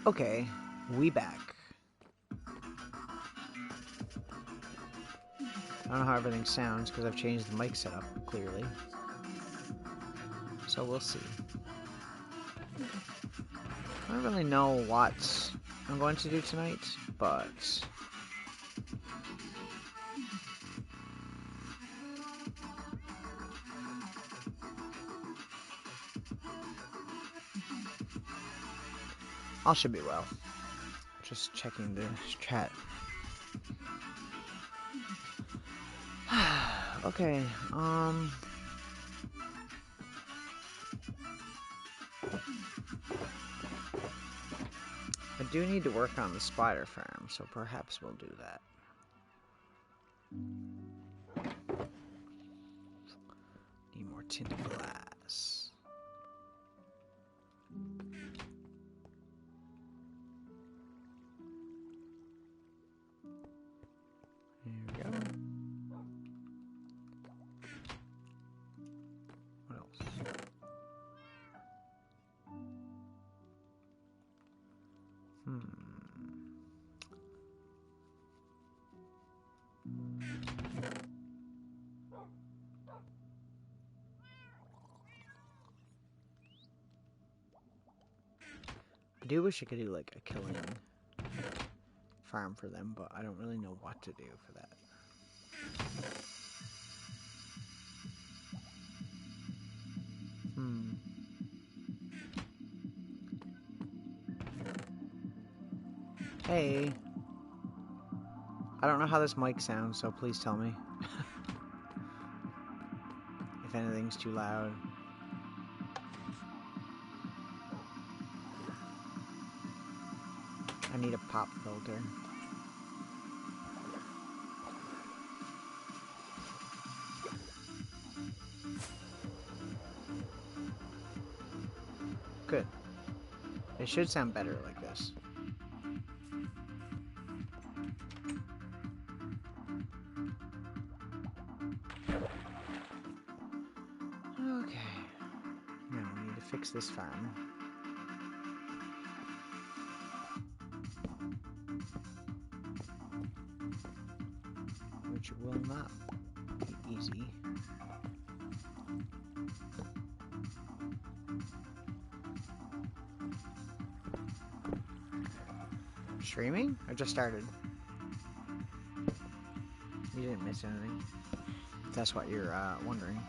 Okay, we back. I don't know how everything sounds because I've changed the mic setup, clearly. So we'll see. I don't really know what I'm going to do tonight, but... all should be well. Just checking the chat. Okay, I do need to work on the spider farm, so perhaps we'll do that. Need more tinted glass. There we go. What else? I do wish I could do like a killing farm for them, but I don't really know what to do for that. Hey. I don't know how this mic sounds, so please tell me. If anything's too loud. I need a pop filter. Good. It should sound better like this. Okay. Now we need to fix this farm. Which will not be easy. Streaming? I just started. You didn't miss anything. If that's what you're wondering.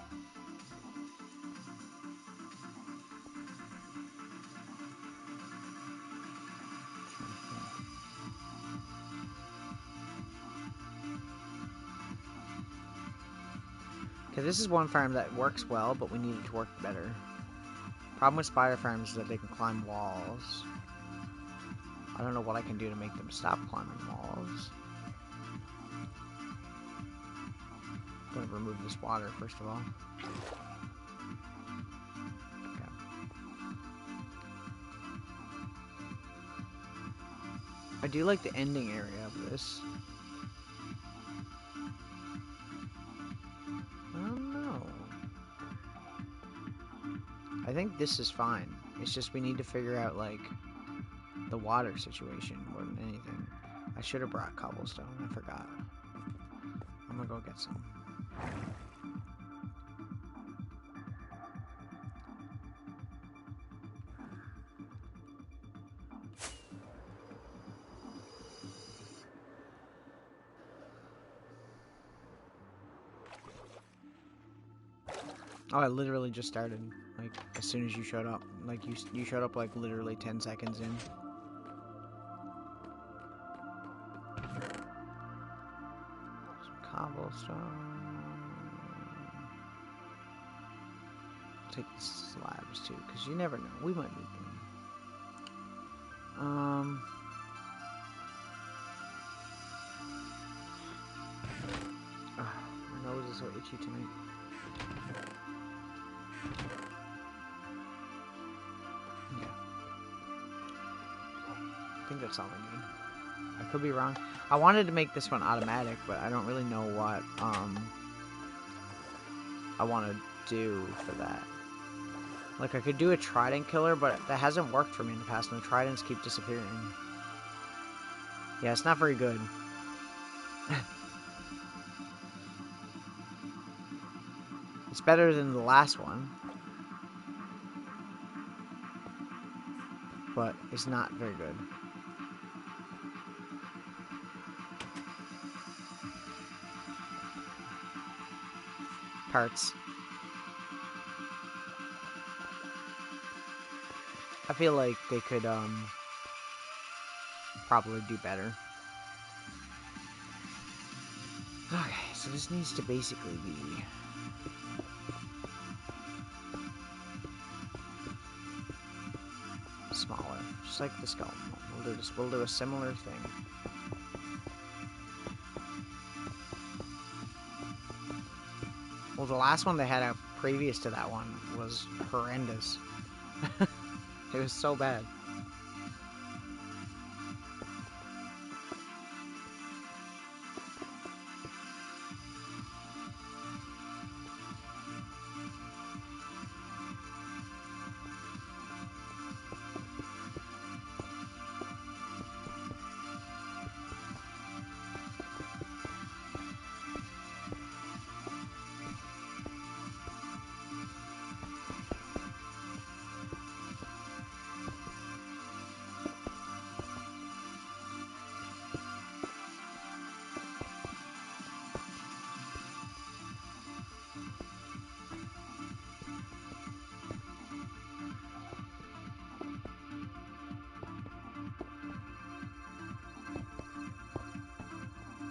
Okay, this is one farm that works well, but we need it to work better. Problem with spider farms is that they can climb walls. I don't know what I can do to make them stop climbing walls. I'm gonna remove this water first of all. Okay. I do like the ending area of this. I don't know. I think this is fine. It's just we need to figure out like the water situation more than anything. I should have brought cobblestone. I forgot. I'm gonna go get some. Oh, I literally just started. Like as soon as you showed up. Like you showed up like literally 10 seconds in. Cobblestone. Take the slabs too, because you never know. We might need them. My nose is so itchy tonight. Yeah. I think that's all I need. I could be wrong. I wanted to make this one automatic, but I don't really know what I want to do for that. Like, I could do a trident killer, but that hasn't worked for me in the past, and the tridents keep disappearing. Yeah, it's not very good. It's better than the last one, but it's not very good. Parts. I feel like they could, probably do better. Okay, so this needs to basically be smaller, just like the skeleton one. We'll do this. We'll do a similar thing. Well, the last one they had out previous to that one was horrendous. It was so bad.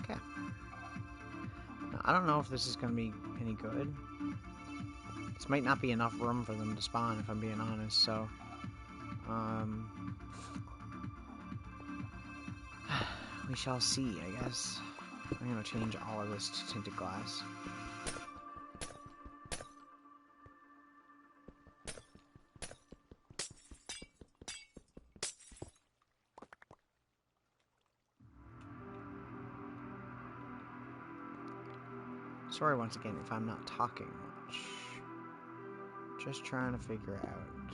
Okay. Now, I don't know if this is going to be any good. This might not be enough room for them to spawn, if I'm being honest, so... we shall see, I guess. I'm going to change all of this to tinted glass. Sorry once again if I'm not talking much. Just trying to figure out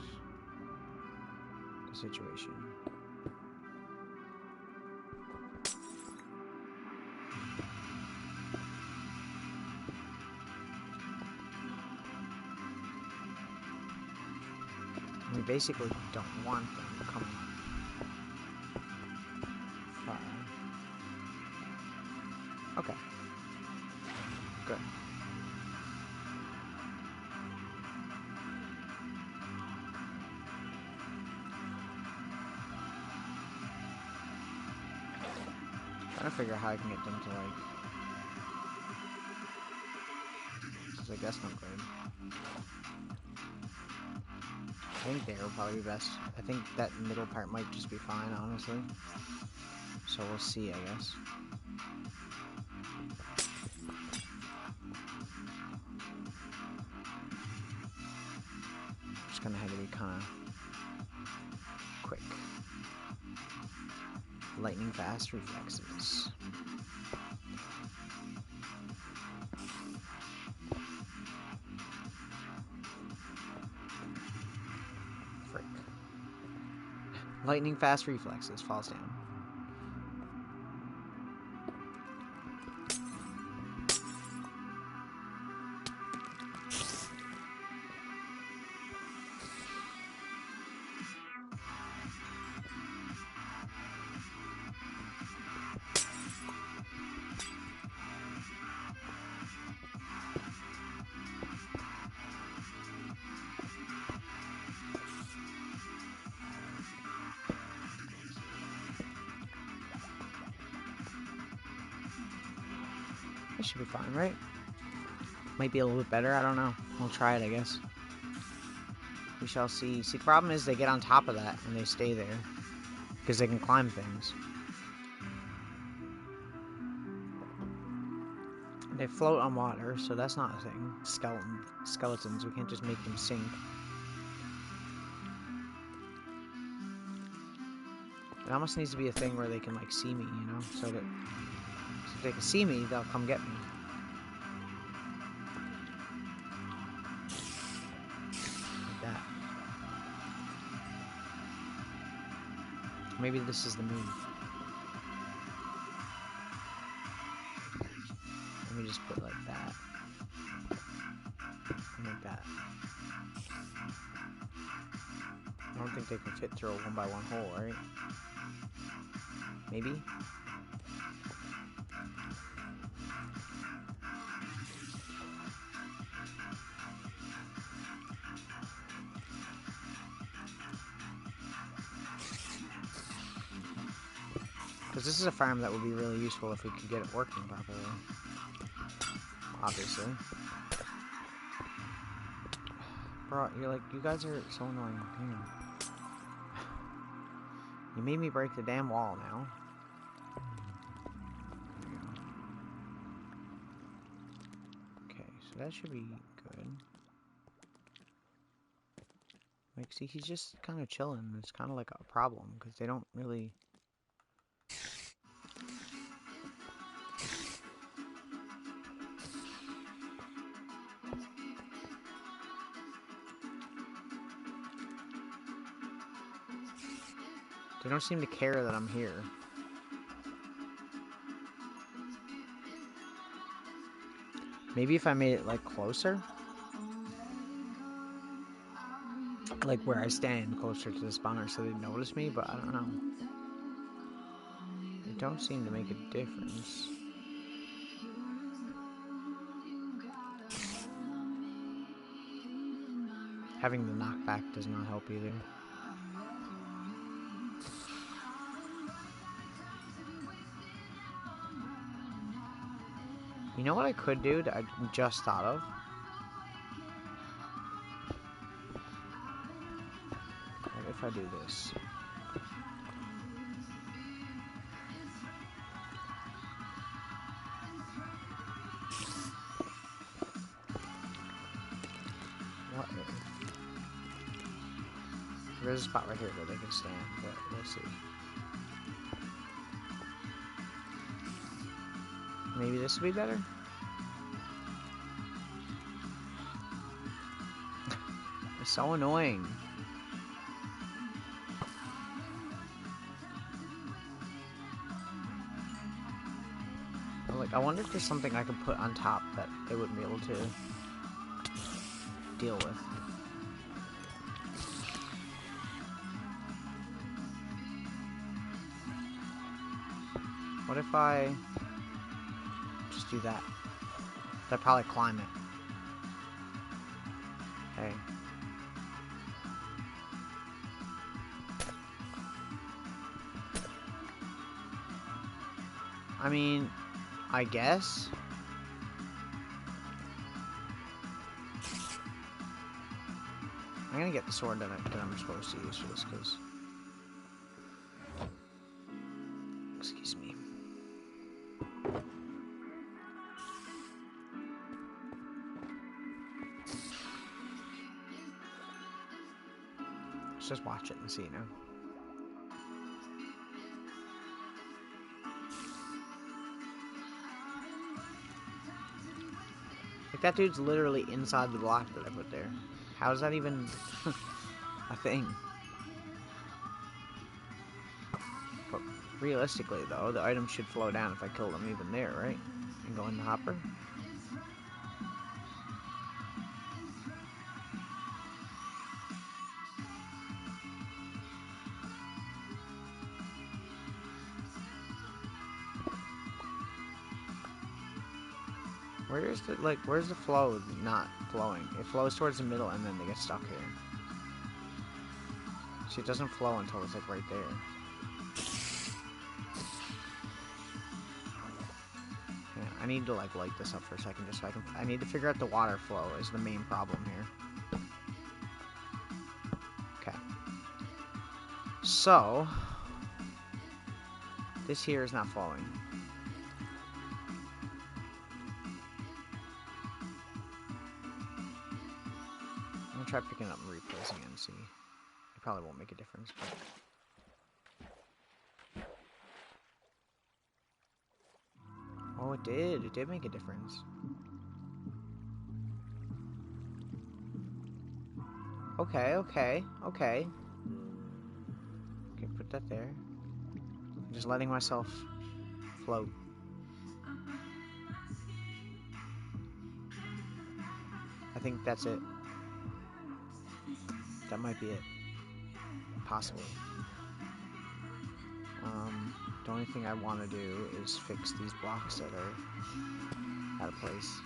the situation. We basically don't want them coming far. Okay. Good. Trying to figure out how I can get them to, like... This is, I guess, not good. I think there will probably be best. I think that middle part might just be fine, honestly. So we'll see, I guess. Just gonna have to be kind of quick. Lightning fast reflexes. Frick. Lightning fast reflexes falls down. This should be fine, right? Might be a little bit better, I don't know. We'll try it, I guess. We shall see. See, the problem is they get on top of that and they stay there. Because they can climb things. They float on water, so that's not a thing. Skeletons, we can't just make them sink. It almost needs to be a thing where they can, like, see me, you know? So that if they can see me, they'll come get me. Like that. Maybe this is the moon. Let me just put like that. And like that. I don't think they can fit through a 1x1 hole, right? Maybe? Because this is a farm that would be really useful if we could get it working properly. Obviously. Bro, you're like, you guys are so annoying. Hang on. You made me break the damn wall now. There we go. Okay, so that should be good. Like, see, he's just kind of chilling. It's kind of like a problem, because they don't really... They don't seem to care that I'm here. Maybe if I made it, like, closer? Like, where I stand closer to the spawner so they'd notice me, but I don't know. They don't seem to make a difference. Having the knockback does not help either. You know what I could do that I just thought of? What if I do this? What if... There's a spot right here where they can stand, but we'll see. Maybe this would be better? It's so annoying. Like, I wonder if there's something I could put on top that they wouldn't be able to deal with. What if I just do that? I'd probably climb it. Okay. I mean, I guess. I'm gonna get the sword that I'm supposed to use for this, because... Excuse me. Let's just watch it and see now. Like, that dude's literally inside the block that I put there. How is that even a thing? But realistically, though, the item should flow down if I kill them even there, right? And go in the hopper. Where's the, like, where's the flow not flowing? It flows towards the middle and then they get stuck here. See, it doesn't flow until it's, like, right there. Yeah, I need to, like, light this up for a second just so I can... I need to figure out the water flow is the main problem here. Okay. So... this here is not flowing. I'm gonna try picking it up and replacing it and see. It probably won't make a difference, but... Oh, it did. It did make a difference. Okay, okay, okay. Okay, put that there. Just letting myself float. I think that's it. That might be it. Possibly. The only thing I want to do is fix these blocks that are out of place.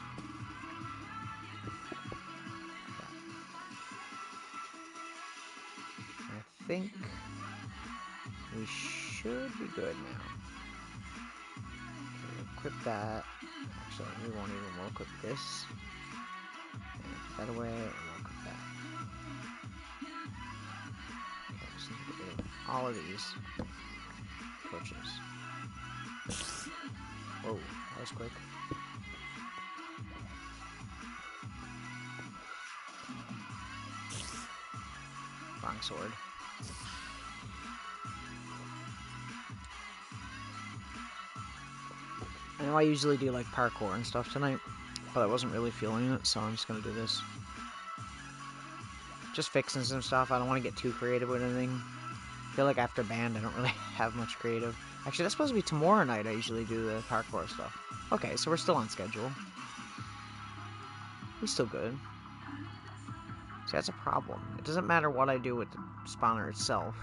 I think we should be good now. Okay, equip that. Actually, we won't even. We'll equip this. And put that away, and we'll equip that. Okay, just need to get rid of all of these torches. Whoa, that was quick. Wrong sword. I know I usually do like parkour and stuff tonight, but I wasn't really feeling it, so I'm just gonna do this. Just fixing some stuff. I don't want to get too creative with anything. I feel like after band, I don't really have much creative. Actually, that's supposed to be tomorrow night I usually do the parkour stuff. Okay, so we're still on schedule. We're still good. See, that's a problem. It doesn't matter what I do with the spawner itself.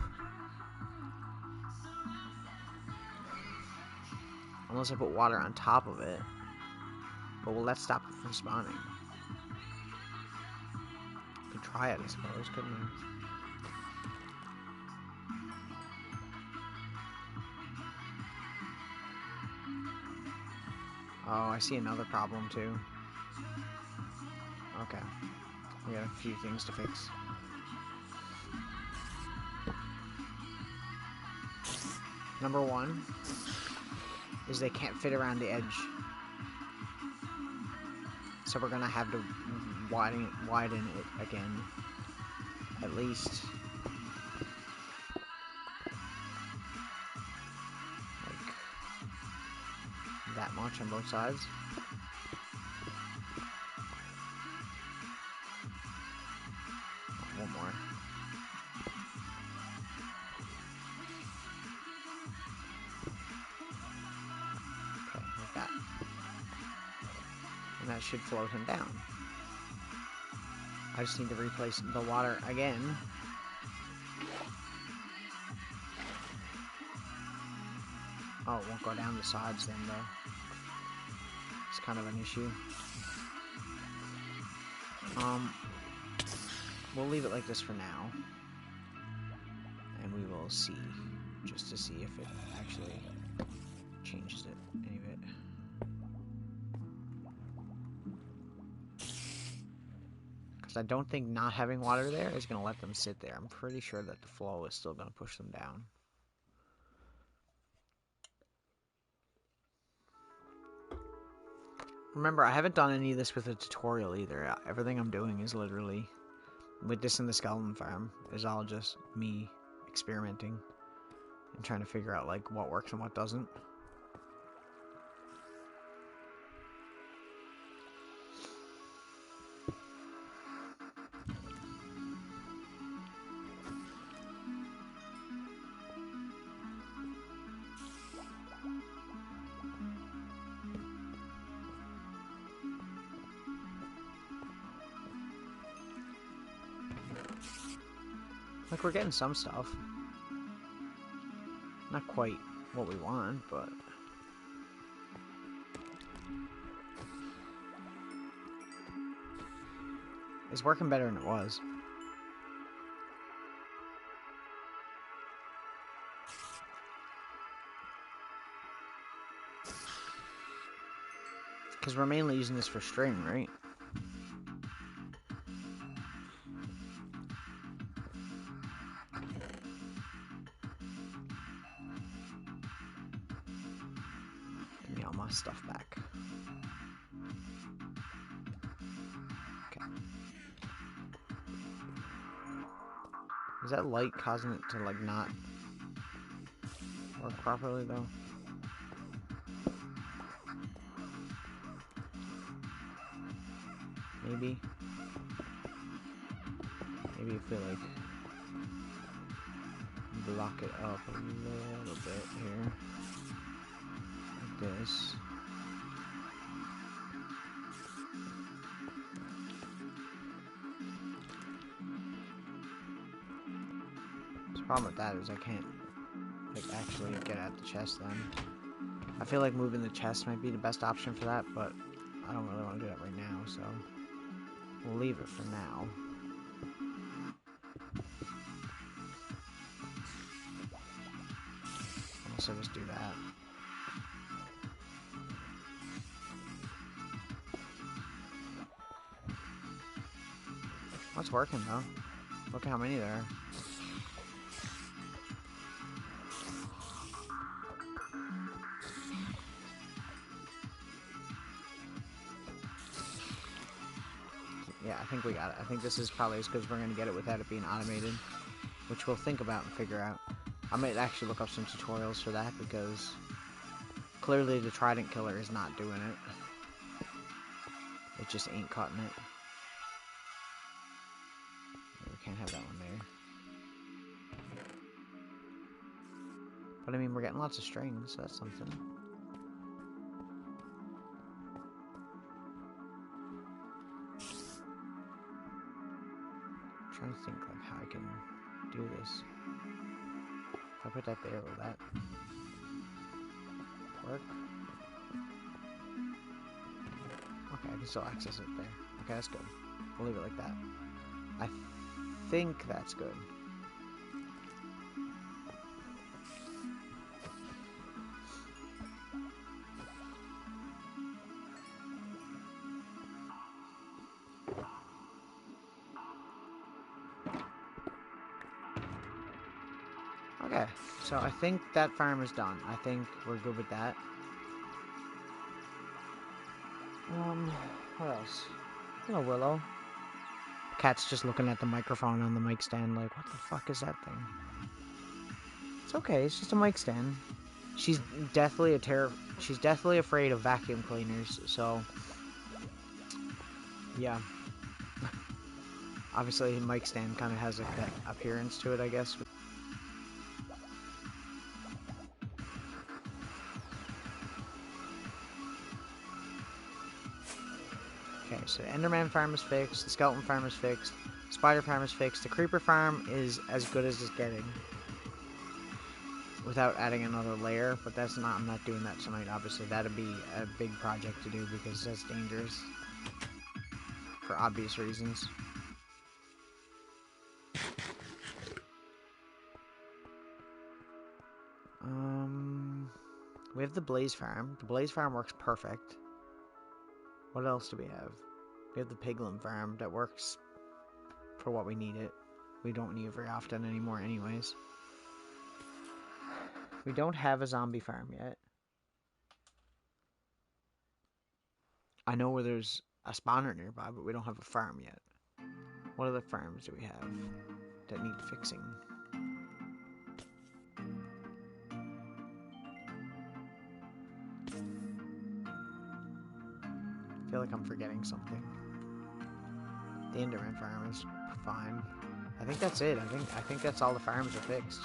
Unless I put water on top of it. But will that stop it from spawning? Could try it, I suppose, couldn't I? Oh, I see another problem too. Okay. We got a few things to fix. Number one is they can't fit around the edge. So we're gonna have to widen it again. At least. Like that much on both sides. One more. Okay, like that. And that should float him down. I just need to replace the water again. Oh, it won't go down the sides then, though. It's kind of an issue. We'll leave it like this for now. And we will see, just to see if it actually changes it, any of it. Because I don't think not having water there is going to let them sit there. I'm pretty sure that the flow is still going to push them down. Remember, I haven't done any of this with a tutorial either. Everything I'm doing is literally, with this in the skeleton farm, is all just me experimenting and trying to figure out like what works and what doesn't. Like, we're getting some stuff. Not quite what we want, but... it's working better than it was. Because we're mainly using this for string, right? Give me all my stuff back. Okay. Is that light causing it to, like, not work properly, though? Maybe. Maybe if we, like, block it up a little bit here. Like this. The problem with that is I can't like actually get at the chest then. I feel like moving the chest might be the best option for that, but I don't really want to do that right now, so we'll leave it for now. Also just do that. What's working though? Look at how many there are. Yeah, I think we got it. I think this is probably as good as we're going to get it without it being automated, which we'll think about and figure out. I might actually look up some tutorials for that because clearly the Trident Killer is not doing it. It just ain't cutting it. We can't have that one there. But I mean, we're getting lots of strings, so that's something. I'm trying to think like how I can do this. If I put that there, will that work? Okay, I can still access it there. Okay, that's good. We'll leave it like that. I think that's good. Okay, so I think that farm is done. I think we're good with that. What else? Hello, Willow. Cat's just looking at the microphone on the mic stand like, what the fuck is that thing? It's okay, it's just a mic stand. She's deathly afraid of vacuum cleaners, so yeah. Obviously, the mic stand kind of has like that appearance to it, I guess. Okay, so the Enderman farm is fixed, the Skeleton farm is fixed, Spider farm is fixed, the Creeper farm is as good as it's getting. Without adding another layer, but that's not, I'm not doing that tonight, obviously. That'd be a big project to do because that's dangerous. For obvious reasons. We have the Blaze farm. The Blaze farm works perfect. What else do we have? We have the Piglin farm that works for what we need it. We don't need it very often anymore anyways. We don't have a zombie farm yet. I know where there's a spawner nearby, but we don't have a farm yet. What other farms do we have that need fixing? I feel like I'm forgetting something. The Enderman farm is fine. I think that's it. I think that's all the farms are fixed.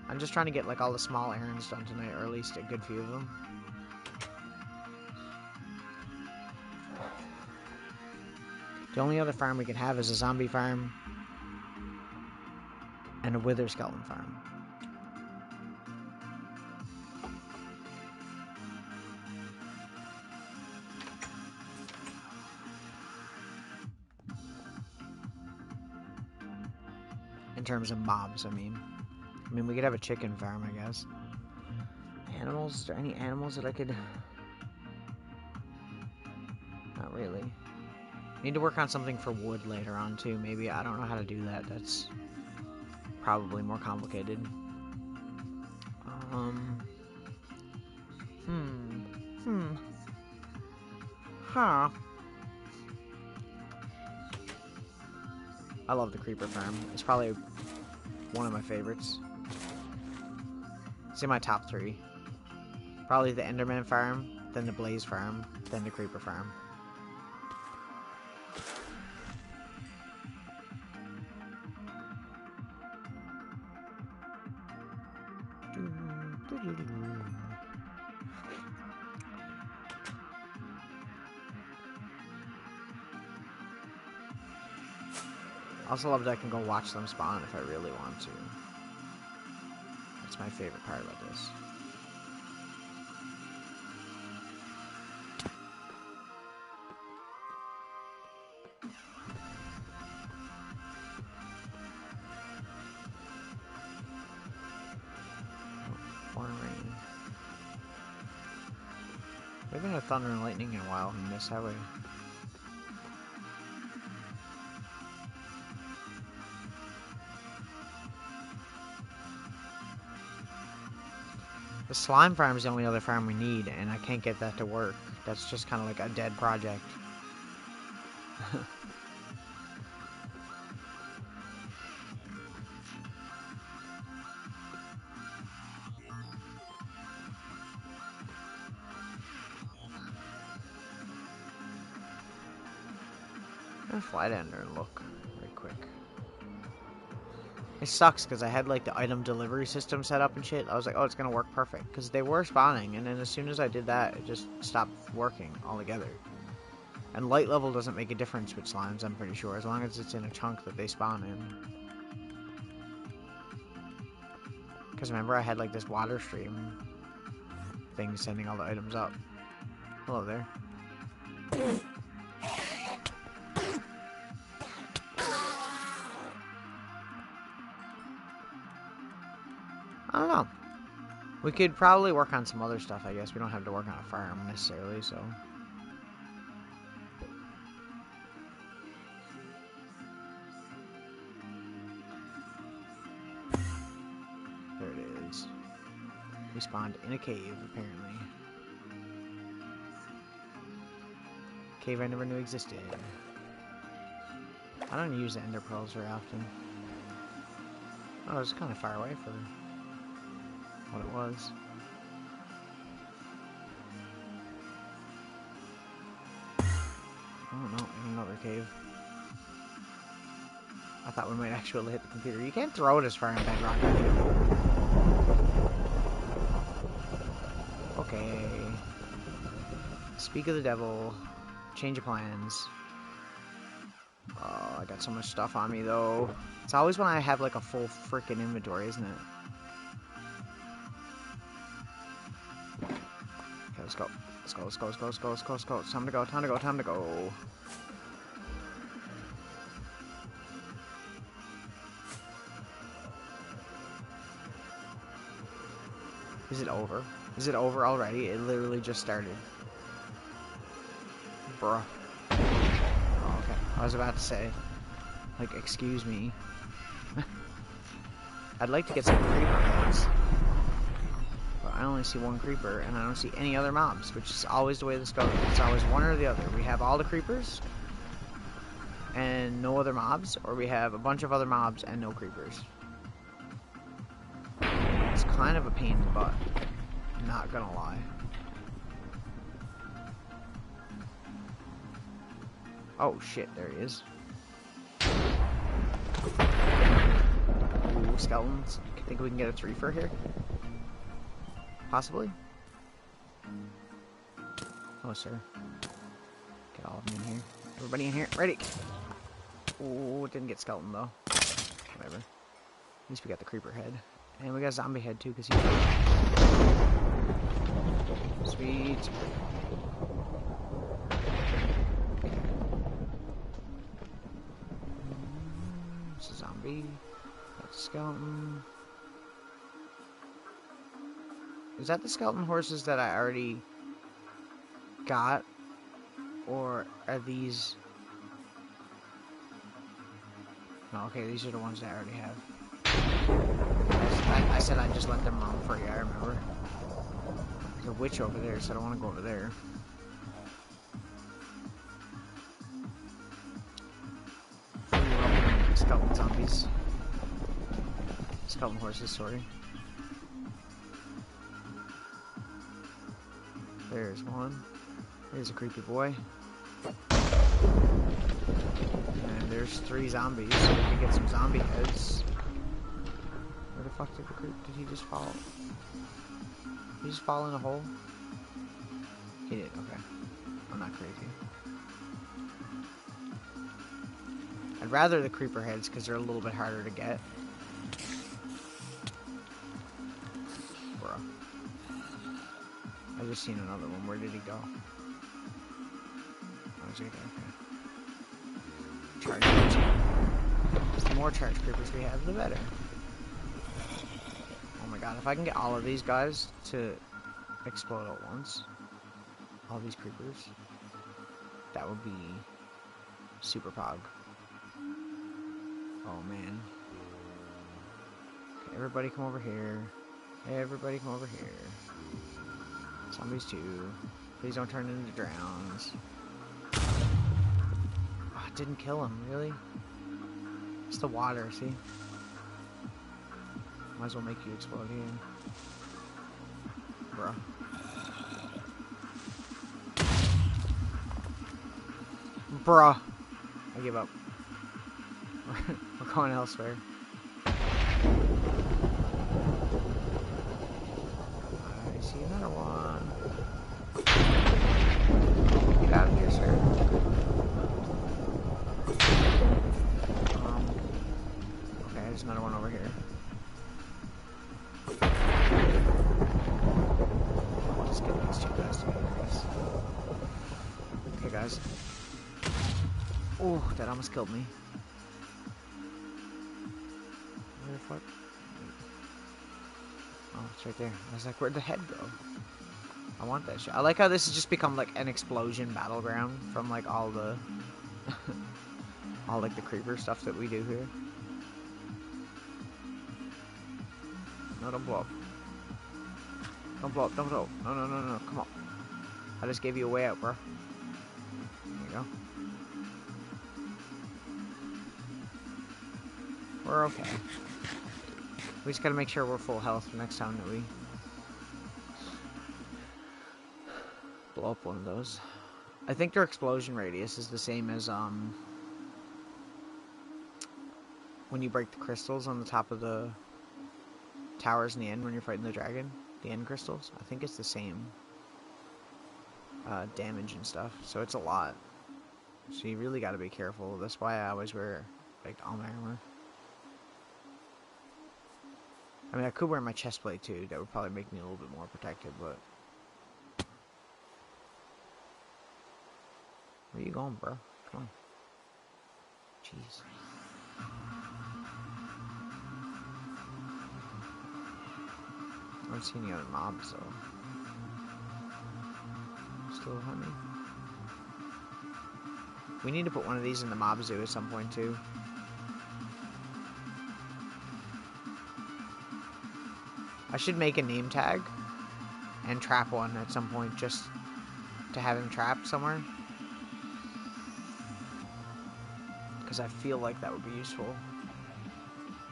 I'm just trying to get like all the small errands done tonight, or at least a good few of them. The only other farm we can have is a zombie farm and a wither skeleton farm. In terms of mobs, I mean. We could have a chicken farm, I guess. Animals? Is there any animals that I could... Not really. Need to work on something for wood later on, too. Maybe. I don't know how to do that. That's probably more complicated. Huh. I love the creeper farm. It's probably one of my favorites. It's in my top 3. Probably the Enderman farm, then the Blaze farm, then the creeper farm. Also love that I can go watch them spawn if I really want to. That's my favorite part about this. Pouring rain. We haven't had thunder and lightning in a while in this, have we? The slime farm is the only other farm we need, and I can't get that to work. That's just kind of like a dead project. I'm gonna fly down there and look right quick. It sucks because I had like the item delivery system set up and shit. I was like, oh, it's gonna work perfect because they were spawning, and then as soon as I did that, it just stopped working altogether. And light level doesn't make a difference with slimes, I'm pretty sure, as long as it's in a chunk that they spawn in. Because remember, I had like this water stream thing sending all the items up. Hello there. I don't know. We could probably work on some other stuff, I guess. We don't have to work on a farm necessarily, so. There it is. We spawned in a cave, apparently. Cave I never knew existed. I don't use the ender pearls very often. Oh, it's kind of far away for what it was. Oh no, in another cave. I thought we might actually hit the computer. You can't throw it as far in bedrock. Okay. Speak of the devil. Change of plans. Oh, I got so much stuff on me though. It's always when I have like a full freaking inventory, isn't it? Okay, let's go. Let's go, let's go, let's go, let's go, let's go, let's go. It's time to go, time to go, time to go. Is it over? Is it over already? It literally just started. Bruh. Oh, okay. I was about to say, like, excuse me. I'd like to get some creeper heads. But I only see one creeper, and I don't see any other mobs, which is always the way this goes. It's always one or the other. We have all the creepers, and no other mobs, or we have a bunch of other mobs and no creepers. It's kind of a pain in the butt. Not gonna lie. Oh shit, there he is. Ooh, skeletons. I think we can get a threefer here? Possibly? Oh, sir. Get all of them in here. Everybody in here. Ready? Ooh, didn't get skeleton though. Whatever. At least we got the creeper head. And we got zombie head too, because he's... Sweet. It's a zombie. That's a skeleton. Is that the skeleton horses that I already got? Or are these... No, okay, these are the ones that I already have. I said I'd just let them roam free, I remember. There's a witch over there, so I don't want to go over there. Skeleton zombies. Skeleton horses, sorry. There's one. There's a creepy boy. And there's 3 zombies, so we can get some zombie heads. Where the fuck did the creep? Did he just fall? Did he just fall in a hole? He did, okay. I'm not crazy. I'd rather the creeper heads because they're a little bit harder to get. Bro. I just seen another one. Where did he go? Oh, he's right there, okay. Charge creepers. The more charge creepers we have, the better. Oh my god, if I can get all of these guys to explode at once, all these creepers, that would be super pog. Oh man. Okay, everybody come over here. Everybody come over here. Zombies too. Please don't turn into drowns. Oh, it didn't kill him, really? It's the water, see? Might as well make you explode here. Bruh. Bruh. I give up. We're going elsewhere. I see another one. Get out of here, sir. Okay, there's another one over here. Just get these two guys together, guys. Okay, guys. Oh, that almost killed me. Where the fuck? Oh, it's right there. I was like, where'd the head go? I want that shit. I like how this has just become like an explosion battleground from like all the all like the creeper stuff that we do here. No, don't blow up. Don't blow up, don't blow up. No, no, no, no, come on. I just gave you a way out, bro. There you go. We're okay. We just gotta make sure we're full health the next time that we blow up one of those. I think their explosion radius is the same as when you break the crystals on the top of the towers in the end when you're fighting the dragon. The end crystals. I think it's the same damage and stuff. So it's a lot. So you really gotta be careful. That's why I always wear like all my armor. I mean, I could wear my chest plate too. That would probably make me a little bit more protected, but... Where you going, bro? Come on. Jeez. I don't see any other mobs, though. Still hunting. We need to put one of these in the mob zoo at some point, too. I should make a name tag and trap one at some point just to have him trapped somewhere. Because I feel like that would be useful.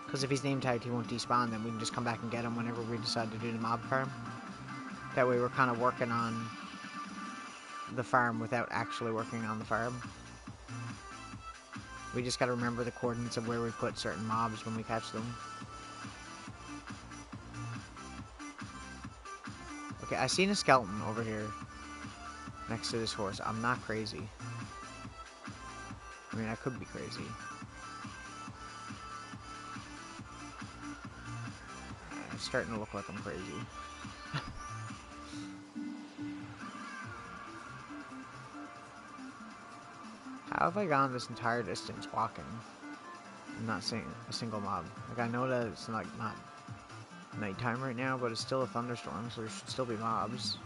Because if he's name tagged, he won't despawn, then we can just come back and get him whenever we decide to do the mob farm. That way we're kind of working on the farm without actually working on the farm. We just got to remember the coordinates of where we put certain mobs when we catch them. Okay, I seen a skeleton over here next to this horse. I'm not crazy. I mean, I could be crazy. It's starting to look like I'm crazy. How have I gone this entire distance walking and not seeing a single mob? Like, I know that it's not nighttime right now, but it's still a thunderstorm, so there should still be mobs.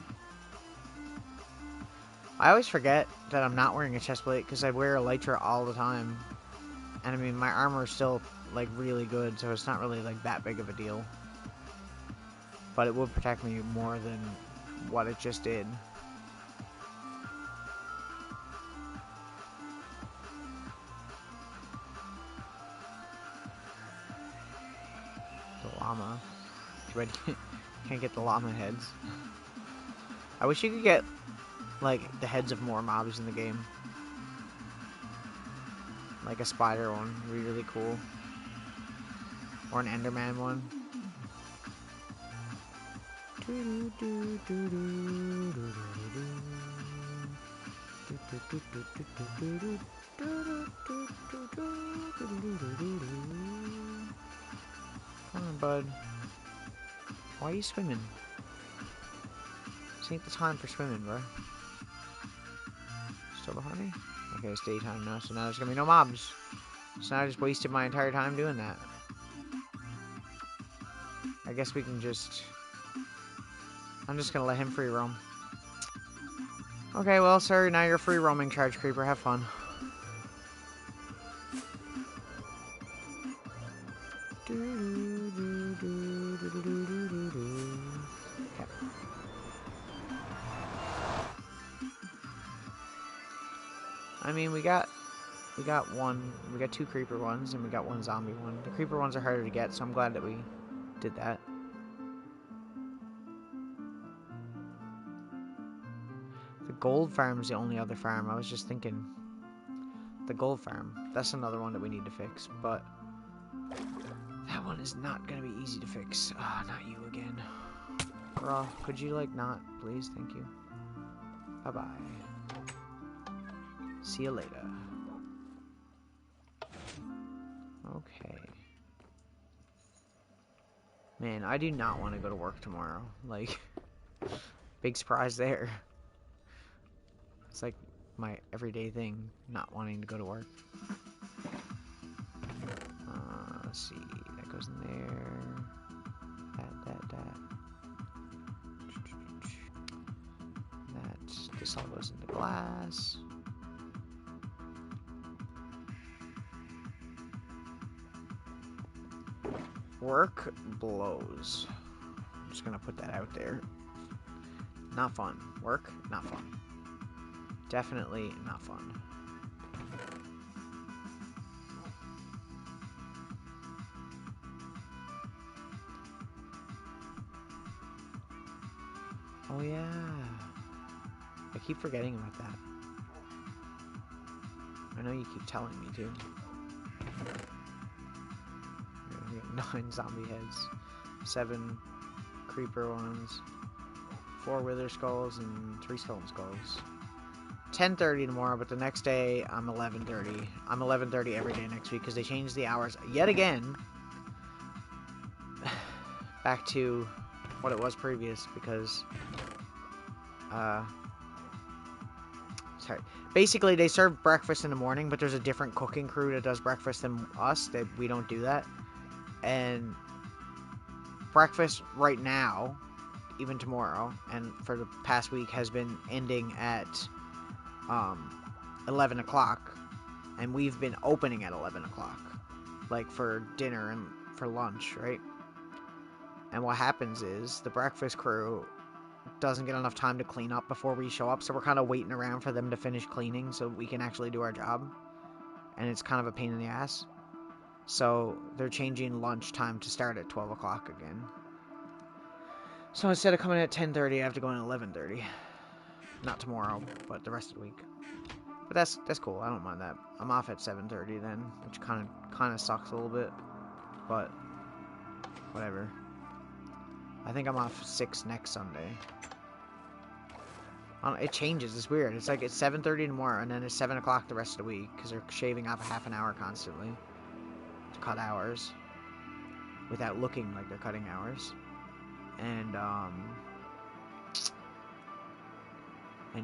I always forget that I'm not wearing a chest plate because I wear elytra all the time. And I mean, my armor is still, like, really good, so it's not really, like, that big of a deal. But it would protect me more than what it just did. The llama. Can't get the llama heads. I wish you could get, like, the heads of more mobs in the game. Like a spider one would be really cool. Or an Enderman one. Come on, bud. Why are you swimming? This ain't the time for swimming, bro. Still behind me? Okay, it's daytime now, so now there's gonna be no mobs. So now I just wasted my entire time doing that. I guess we can just... I'm just gonna let him free roam. Okay, well, sir, now you're free roaming, Charge Creeper. Have fun. Okay. I mean, we got two creeper ones, and we got one zombie one. The creeper ones are harder to get, so I'm glad that we did that. The gold farm is the only other farm. I was just thinking, the gold farm. That's another one that we need to fix, but that one is not gonna be easy to fix. Ah, not you again. Bro, could you, like, not? Please, thank you. Bye-bye. See you later. Okay. Man, I do not want to go to work tomorrow. Like, big surprise there. It's like my everyday thing, not wanting to go to work. Let's see. That goes in there. That. This all goes into glass. Work blows. I'm just gonna put that out there. Not fun. Work, not fun. Definitely not fun. Oh yeah. I keep forgetting about that. I know you keep telling me to. We got 9 zombie heads, 7 creeper ones, 4 wither skulls, and 3 skeleton skulls. 10:30 tomorrow, but the next day I'm 11:30. I'm 11:30 every day next week because they changed the hours yet again back to what it was previous because sorry. Basically, they serve breakfast in the morning, but there's a different cooking crew that does breakfast than us. We don't do that. And breakfast right now, even tomorrow, and for the past week, has been ending at 11 o'clock. And we've been opening at 11 o'clock. Like, for dinner and for lunch, right? And what happens is, the breakfast crew doesn't get enough time to clean up before we show up, so we're kind of waiting around for them to finish cleaning so we can actually do our job. And it's kind of a pain in the ass. So they're changing lunch time to start at 12 o'clock again. So instead of coming at 10:30, I have to go in at 11:30. Not tomorrow, but the rest of the week. But that's cool. I don't mind that. I'm off at 7:30 then, which kind of sucks a little bit, but whatever. I think I'm off 6 next Sunday. It changes. It's weird. It's like it's 7:30 tomorrow, and then it's 7 o'clock the rest of the week because they're shaving off a half an hour constantly to cut hours without looking like they're cutting hours. And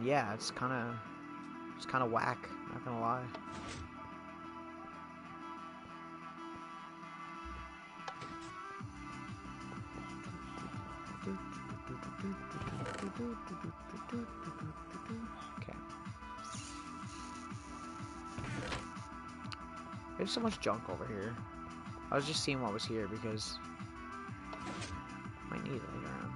yeah, it's kind of whack. Not gonna lie. Okay. There's so much junk over here. I was just seeing what was here because I might need it later on.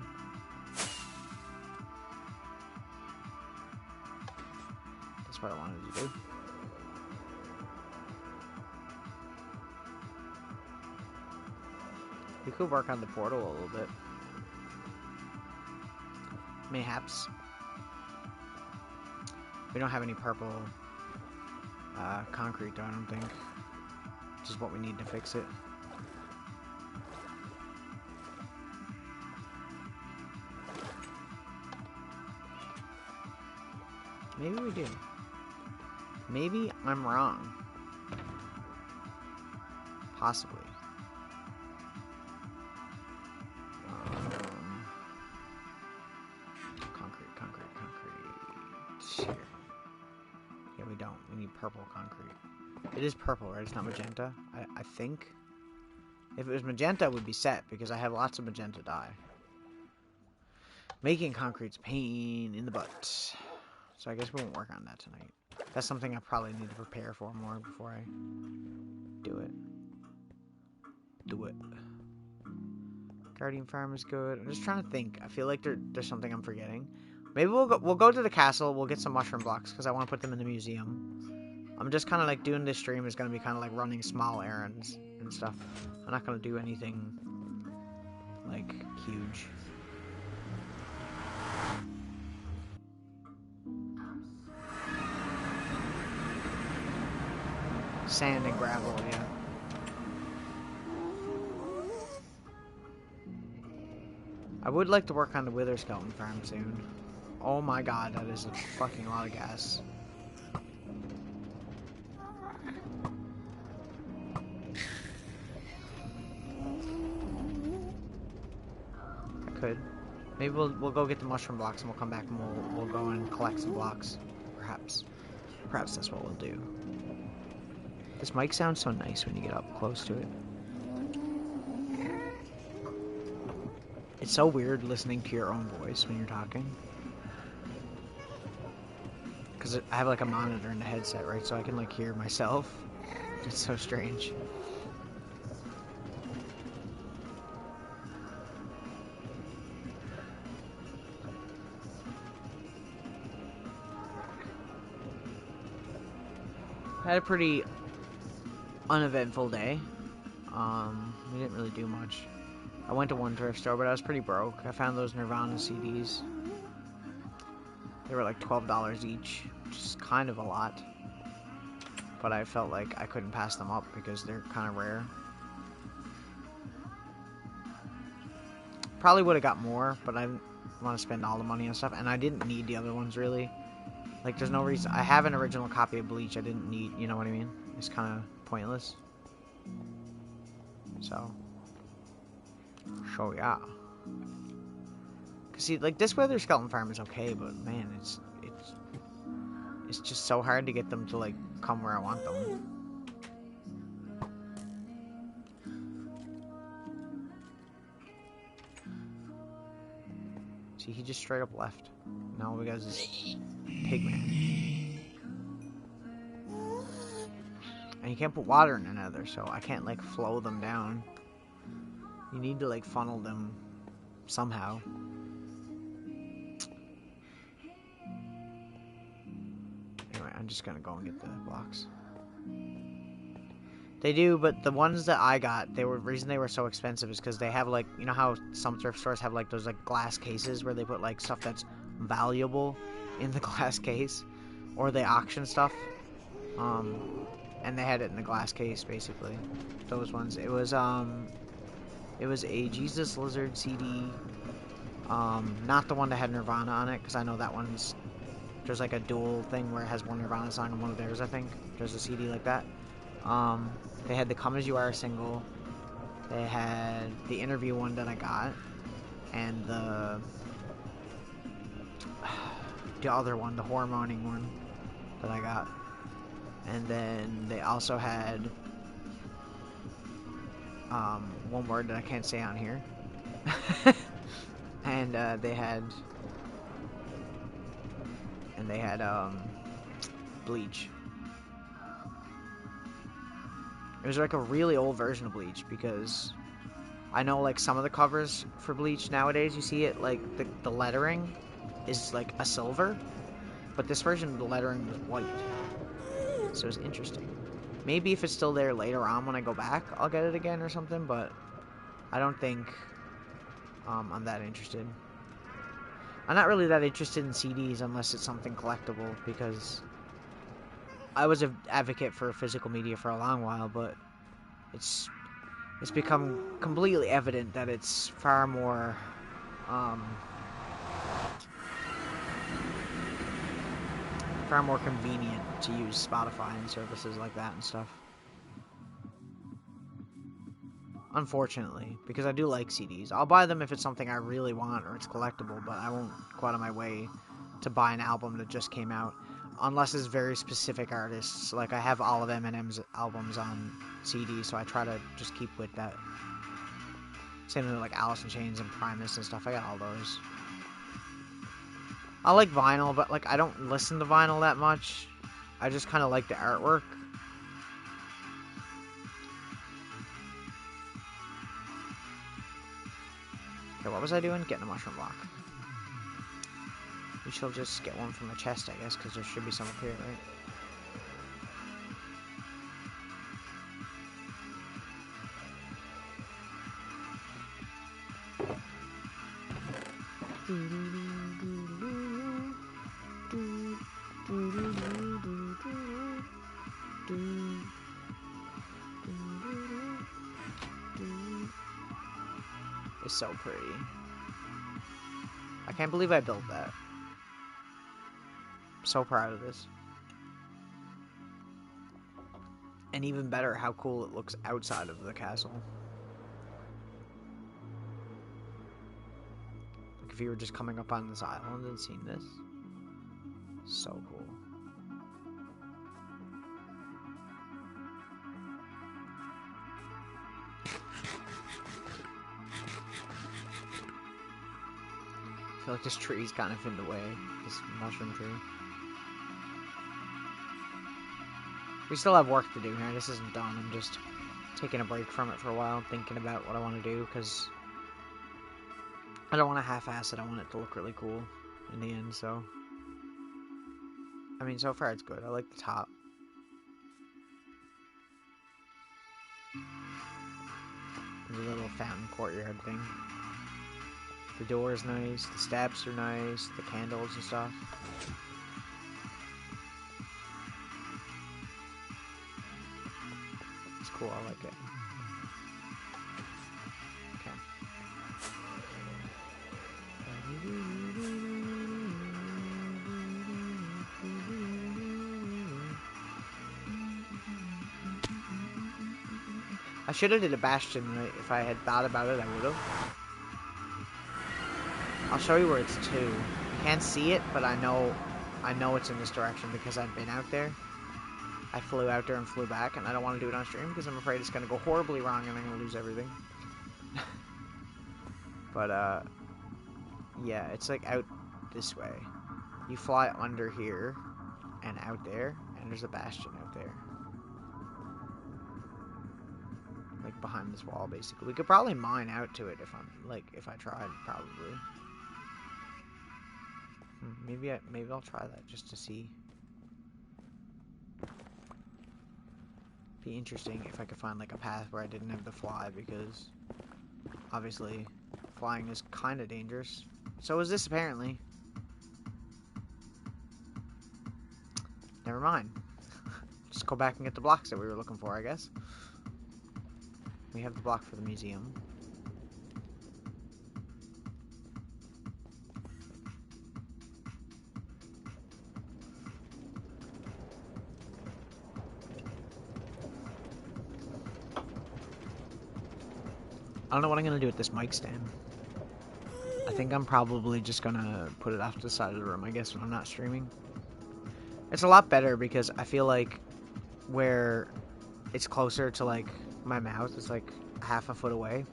That's what I wanted to do. We could work on the portal a little bit. Mayhaps. We don't have any purple concrete though, I don't think. Which is what we need to fix it. Maybe we do. Maybe I'm wrong. Possibly. Concrete. Here. Yeah, we don't. We need purple concrete. It is purple, right? It's not magenta, I think. If it was magenta, it would be set, because I have lots of magenta dye. Making concrete's a pain in the butt. So I guess we won't work on that tonight. That's something I probably need to prepare for more before I do it. Guardian farm is good. I'm just trying to think. I feel like there's something I'm forgetting. Maybe we'll go to the castle. We'll get some mushroom blocks because I want to put them in the museum. I'm just kind of like doing this stream is going to be kind of like running small errands and stuff. I'm not going to do anything like huge. Sand and gravel, yeah. I would like to work on the wither skeleton farm soon. Oh my god, that is a fucking lot of gas. I could. Maybe we'll go get the mushroom blocks and we'll come back and we'll go and collect some blocks. Perhaps that's what we'll do. This mic sounds so nice when you get up close to it. It's so weird listening to your own voice when you're talking. Because I have like a monitor in the headset, right? So I can like hear myself. It's so strange. I had a pretty uneventful day. We didn't really do much. I went to one thrift store, but I was pretty broke. I found those Nirvana CDs. They were like $12 each, which is kind of a lot. But I felt like I couldn't pass them up because they're kind of rare. Probably would have got more, but I didn't want to spend all the money on stuff. And I didn't need the other ones, really. Like, there's no reason. I have an original copy of Bleach. I didn't need, you know what I mean? It's kind of pointless. So yeah. Cause see, like this wither skeleton farm is okay, but man, it's just so hard to get them to like come where I want them. See, he just straight up left. Now all we got is this pigman. And you can't put water in another, so I can't like flow them down. You need to like funnel them somehow. Anyway, I'm just gonna go and get the blocks. They do, but the ones that I got, the reason they were so expensive is because they have like, you know how some thrift stores have like those like glass cases where they put like stuff that's valuable in the glass case, or they auction stuff. And they had it in the glass case basically. Those ones. It was a Jesus Lizard CD. Not the one that had Nirvana on it, because I know that one's... There's like a dual thing where it has one Nirvana song and one of theirs, I think. There's a CD like that. They had the Come As You Are single. They had the interview one that I got. And the other one, the hormoning one that I got. And then they also had... one word that I can't say on here. And they had Bleach. It was like a really old version of Bleach, because I know like some of the covers for Bleach nowadays, you see it like the lettering is like a silver, but this version the lettering was white. So it's interesting. Maybe if it's still there later on when I go back, I'll get it again or something, but I don't think I'm that interested. I'm not really that interested in CDs unless it's something collectible, because I was an advocate for physical media for a long while, but it's become completely evident that it's far more far more convenient to use Spotify and services like that and stuff. Unfortunately, because I do like CDs. I'll buy them if it's something I really want or it's collectible, but I won't go out of my way to buy an album that just came out. Unless it's very specific artists. Like, I have all of Eminem's albums on CD, so I try to just keep with that. Same with, like, Alice in Chains and Primus and stuff. I got all those. I like vinyl, but, like, I don't listen to vinyl that much. I just kind of like the artwork. Okay, what was I doing? Getting a mushroom block. We shall just get one from the chest, I guess, because there should be some up here, right? It's so pretty. I can't believe I built that. I'm so proud of this. And even better, how cool it looks outside of the castle. Like if you were just coming up on this island and seeing this. So cool. I feel like this tree's kind of in the way. This mushroom tree. We still have work to do here. This isn't done. I'm just taking a break from it for a while, thinking about what I want to do, because I don't want to half-ass it. I want it to look really cool in the end, so... I mean, so far it's good. I like the top. The little fountain courtyard thing. The door is nice, the steps are nice, the candles and stuff. It's cool, I like it. Okay. I should have did a bastion, right? If I had thought about it, I would have. I'll show you where it's to. You can't see it, but I know it's in this direction because I've been out there. I flew out there and flew back, and I don't want to do it on stream because I'm afraid it's going to go horribly wrong and I'm going to lose everything. But, yeah, it's like out this way. You fly under here and out there, and there's a bastion out there. Like behind this wall, basically. We could probably mine out to it if I tried, probably. Maybe I'll try that just to see. Be interesting if I could find like a path where I didn't have to fly, because obviously flying is kind of dangerous. So is this, apparently. Never mind. Just go back and get the blocks that we were looking for, I guess. We have the block for the museum. I don't know what I'm going to do with this mic stand. I think I'm probably just going to put it off to the side of the room, I guess, when I'm not streaming. It's a lot better because I feel like where it's closer to, like, my mouth, it's like half a foot away.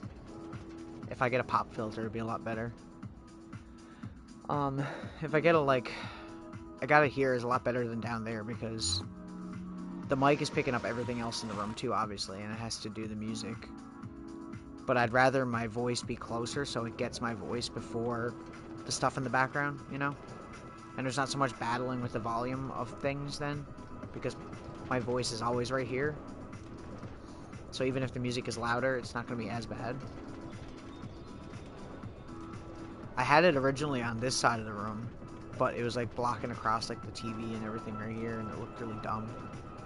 If I get a pop filter, it'd be a lot better. If I get I got it here is a lot better than down there because the mic is picking up everything else in the room too, obviously, and it has to do the music. But I'd rather my voice be closer so it gets my voice before the stuff in the background, you know? And there's not so much battling with the volume of things then, because my voice is always right here. So even if the music is louder, it's not going to be as bad. I had it originally on this side of the room, but it was like blocking across like the TV and everything right here, and it looked really dumb.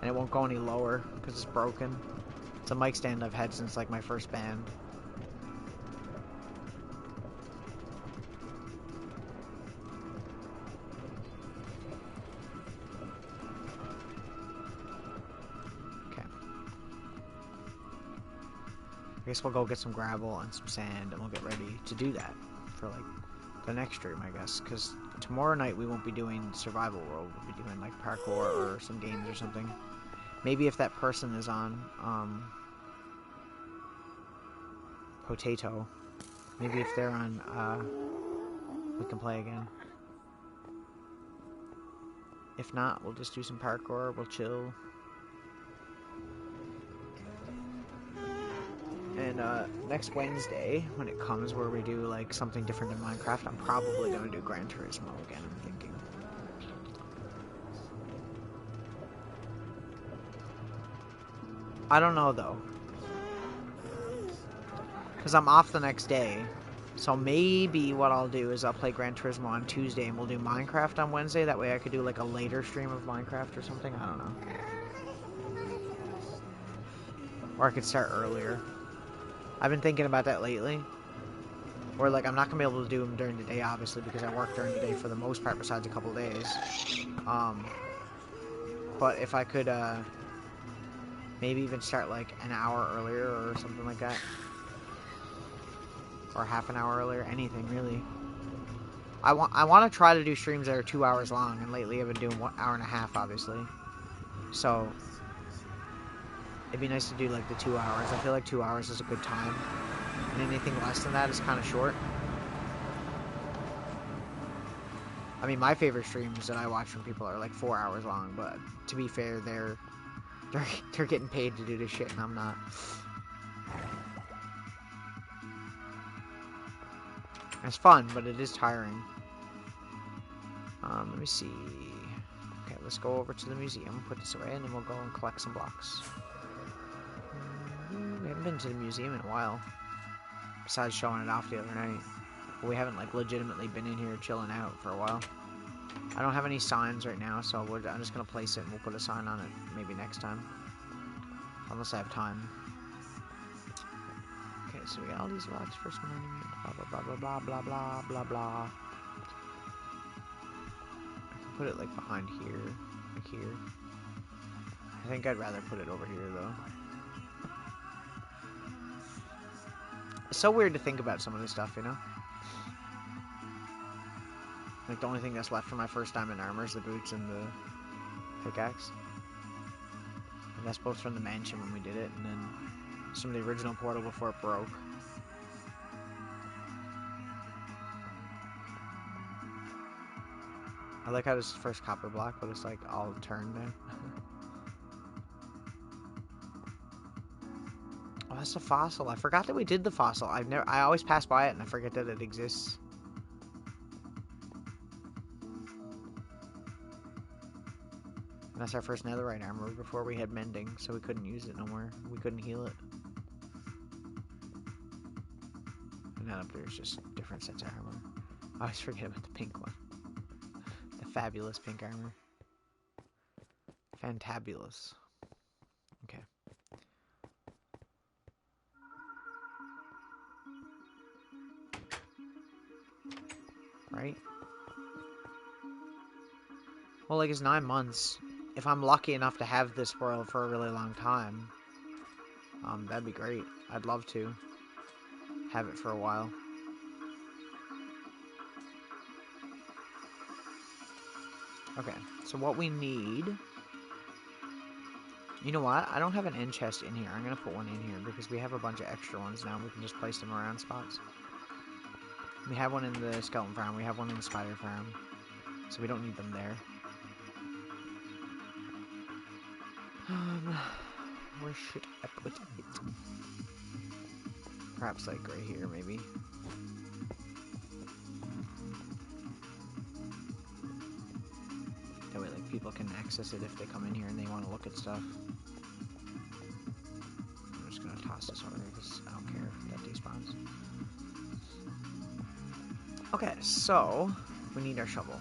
And it won't go any lower because it's broken. It's a mic stand I've had since like my first band. I guess we'll go get some gravel and some sand, and we'll get ready to do that for, like, the next stream, I guess. Because tomorrow night we won't be doing Survival World. We'll be doing, like, parkour or some games or something. Maybe if that person is on, Potato. Maybe if they're on, we can play again. If not, we'll just do some parkour, we'll chill. And next Wednesday, when it comes where we do like something different than Minecraft, I'm probably going to do Gran Turismo again, I'm thinking. I don't know though. Because I'm off the next day. So maybe what I'll do is I'll play Gran Turismo on Tuesday and we'll do Minecraft on Wednesday. That way I could do like a later stream of Minecraft or something. I don't know. Or I could start earlier. I've been thinking about that lately. Or like I'm not going to be able to do them during the day obviously because I work during the day for the most part besides a couple days. But if I could maybe even start like an hour earlier or something like that. Or half an hour earlier, anything really. I want to try to do streams that are 2 hours long, and lately I've been doing 1 hour and a half, obviously. So it'd be nice to do like the 2 hours. I feel like 2 hours is a good time, and anything less than that is kind of short. I mean, my favorite streams that I watch from people are like 4 hours long, but to be fair, they're getting paid to do this shit, and I'm not. It's fun, but it is tiring. Let me see. Okay, let's go over to the museum, put this away, and then we'll go and collect some blocks. We haven't been to the museum in a while. Besides showing it off the other night. But we haven't, like, legitimately been in here chilling out for a while. I don't have any signs right now, so I'm just going to place it and we'll put a sign on it maybe next time. Unless I have time. Okay, so we got all these blocks for some monument. Blah, blah, blah, blah, blah, blah, blah, blah. Put it like behind here, like here. I think I'd rather put it over here though. It's so weird to think about some of this stuff, you know? Like the only thing that's left for my first time in armor is the boots and the pickaxe. And that's both from the mansion when we did it, and then some of the original portal before it broke. I like how this is the first copper block, but it's like all turned now. Oh, that's a fossil. I forgot that we did the fossil. I always pass by it and I forget that it exists. And that's our first netherite armor before we had mending, so we couldn't use it no more. We couldn't heal it. And then up there's just different sets of armor. I always forget about the pink one. The fabulous pink armor. Fantabulous. Okay. Right? Well, like, it's 9 months. If I'm lucky enough to have this world for a really long time, that'd be great. I'd love to have it for a while. Okay, so what we need... You know what? I don't have an end chest in here. I'm going to put one in here because we have a bunch of extra ones now. We can just place them around spots. We have one in the skeleton farm. We have one in the spider farm. So we don't need them there. Where should I put it? Perhaps like right here, maybe. That way, like, people can access it if they come in here and they want to look at stuff. I'm just gonna toss this over because I don't care if that despawns. Okay, so we need our shovel.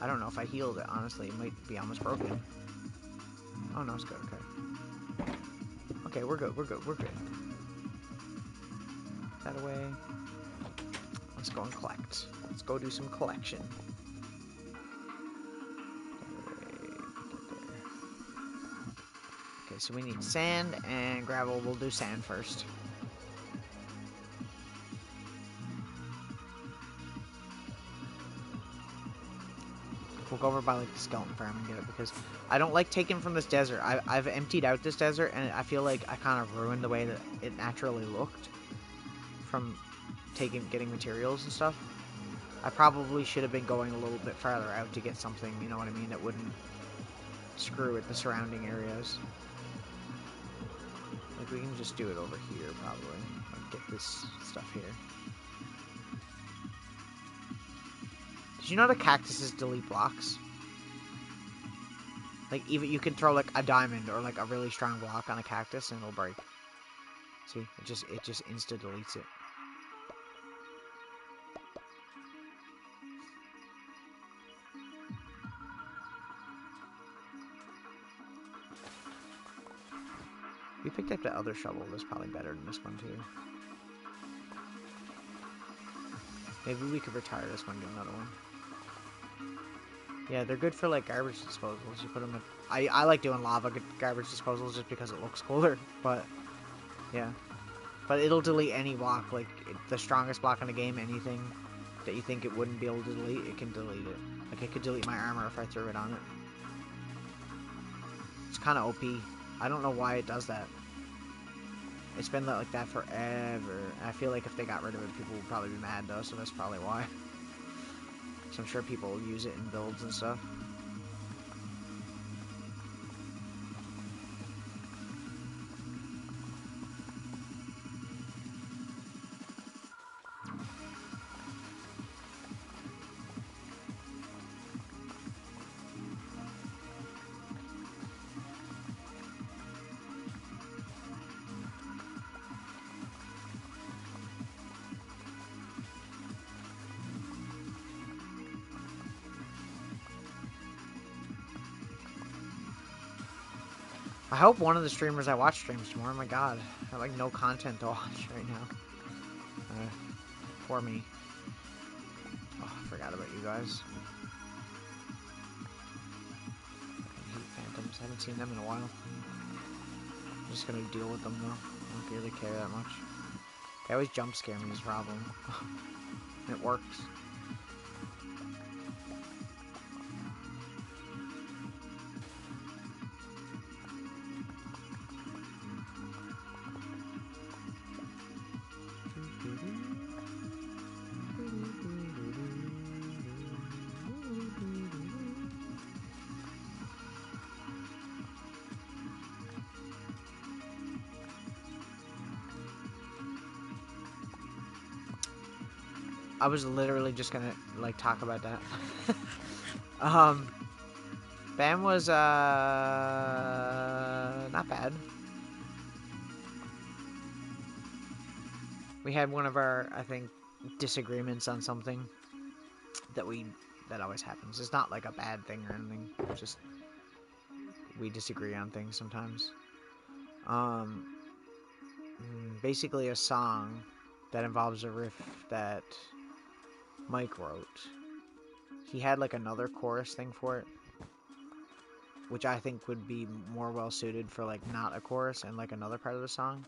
I don't know if I healed it, honestly. It might be almost broken. Oh no, it's good, okay. Okay, we're good, we're good, we're good. That away. Let's go and collect. Let's go do some collection. Okay, so we need sand and gravel. We'll do sand first. We'll go over by like the skeleton farm and get it because I don't like taking from this desert. I've emptied out this desert and I feel like I kind of ruined the way that it naturally looked from getting materials and stuff. I probably should have been going a little bit farther out to get something, you know what I mean, that wouldn't screw with the surrounding areas. Like, we can just do it over here, probably. Like, get this stuff here. Did you know that cactuses delete blocks? Like, even you can throw, like, a diamond or, like, a really strong block on a cactus and it'll break. See? It just insta-deletes it. We picked up the other shovel. That's probably better than this one, too. Maybe we could retire this one and get another one. Yeah, they're good for, like, garbage disposals. You put them in... I like doing lava garbage disposals just because it looks cooler, but... Yeah. But it'll delete any block. Like, the strongest block in the game, anything that you think it wouldn't be able to delete, it can delete it. Like, it could delete my armor if I threw it on it. It's kind of OP. I don't know why it does that. It's been like that forever. I feel like if they got rid of it, people would probably be mad though, so that's probably why. So I'm sure people will use it in builds and stuff. I hope one of the streamers I watch streams tomorrow. Oh my god. I have like no content to watch right now. For me. Oh, I forgot about you guys. Heat phantoms. I haven't seen them in a while. I'm just gonna deal with them though. I don't really care that much. They always jump scare me is a problem. It works. I was literally just gonna, like, talk about that. BAM was, not bad. We had one of our, I think, disagreements on something that always happens. It's not, like, a bad thing or anything. It's just, we disagree on things sometimes. Basically a song that involves a riff that Mike wrote. He had like another chorus thing for it, which I think would be more well suited for like not a chorus and like another part of the song.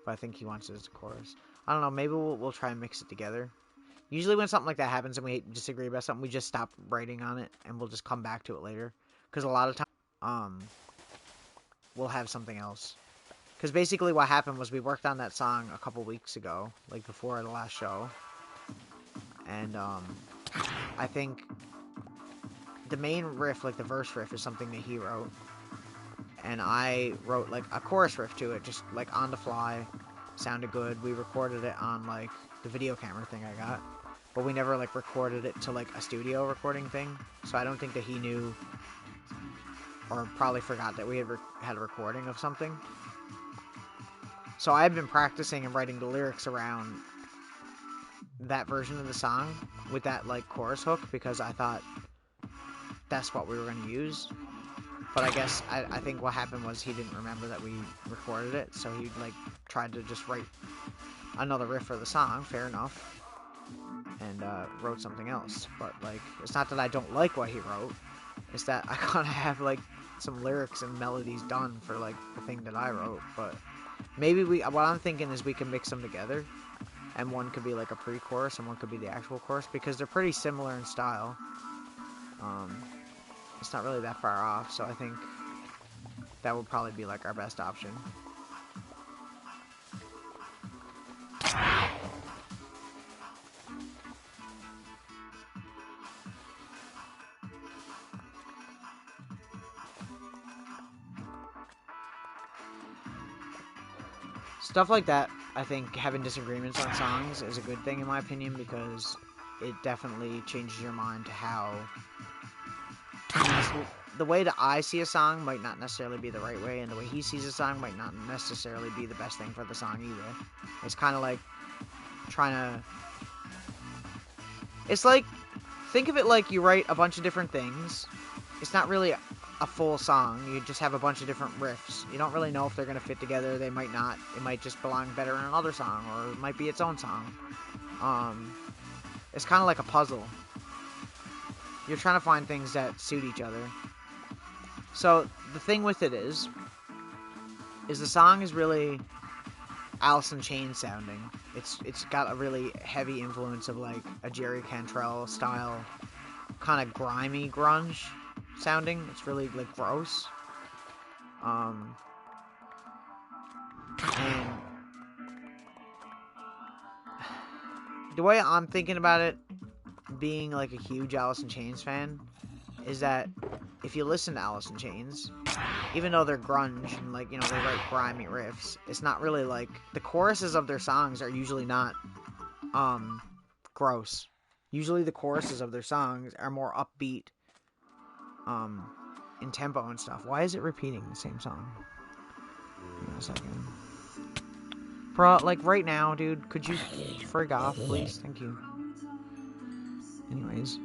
But I think he wants it as a chorus. I don't know. Maybe we'll try and mix it together. Usually when something like that happens and we disagree about something, we just stop writing on it and we'll just come back to it later. Because a lot of times, we'll have something else. Because basically what happened was we worked on that song a couple weeks ago, like before the last show. And, I think the main riff, like the verse riff, is something that he wrote. And I wrote, like, a chorus riff to it, just, like, on the fly. Sounded good. We recorded it on, like, the video camera thing I got. But we never, like, recorded it to, like, a studio recording thing. So I don't think that he knew, or probably forgot that we had a recording of something. So I've been practicing and writing the lyrics around that version of the song with that, like, chorus hook because I thought that's what we were going to use. But I guess, I think what happened was he didn't remember that we recorded it, so he, like, tried to just write another riff for the song, fair enough, and, wrote something else. But, like, it's not that I don't like what he wrote, it's that I kind of have, like, some lyrics and melodies done for like the thing that I wrote, but maybe what I'm thinking is we can mix them together, and one could be like a pre-chorus and one could be the actual chorus, because they're pretty similar in style. It's not really that far off, so I think that would probably be like our best option. Stuff like that, I think having disagreements on songs is a good thing in my opinion, because it definitely changes your mind to how the way that I see a song might not necessarily be the right way, and the way he sees a song might not necessarily be the best thing for the song either. It's kind of like trying to... It's like, think of it like you write a bunch of different things. It's not really a full song. You just have a bunch of different riffs. You don't really know if they're going to fit together. They might not. It might just belong better in another song, or it might be its own song. It's kind of like a puzzle. You're trying to find things that suit each other. So, the thing with it is the song is really Alice in Chains sounding. It's got a really heavy influence of like a Jerry Cantrell style, kind of grimy grunge sounding. It's really like gross. And the way I'm thinking about it, being like a huge Alice in Chains fan, is that if you listen to Alice in Chains, even though they're grunge and like, you know, they write grimy riffs, it's not really like, the choruses of their songs are usually not gross. Usually the choruses of their songs are more upbeat in tempo and stuff. Why is it repeating the same song? Give me a second. Bro, like right now, dude, could you frig off, please? Thank you. Anyways.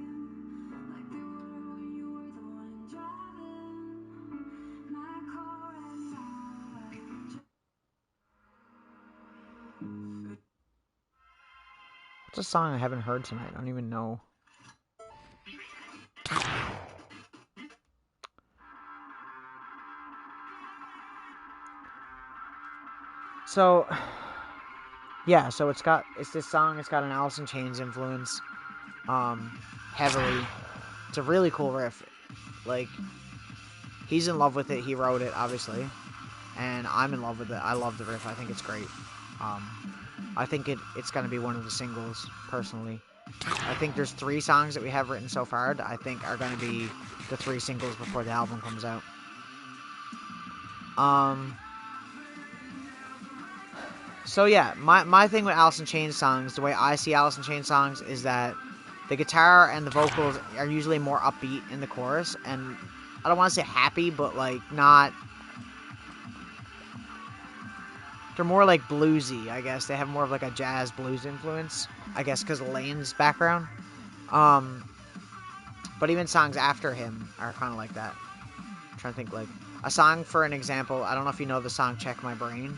What's a song I haven't heard tonight? I don't even know. So, yeah, so it's this song, it's got an Alice in Chains influence, heavily. It's a really cool riff. Like, he's in love with it, he wrote it, obviously, and I'm in love with it. I love the riff, I think it's great. I think it's gonna be one of the singles, personally. I think there's 3 songs that we have written so far that I think are gonna be the 3 singles before the album comes out. So yeah, my thing with Alice in Chains songs, the way I see Alice in Chains songs, is that the guitar and the vocals are usually more upbeat in the chorus, and I don't want to say happy, but like not... They're more like bluesy, I guess. They have more of like a jazz blues influence, I guess, because of Lane's background. But even songs after him are kind of like that. I'm trying to think, like, a song, for an example, I don't know if you know the song Check My Brain,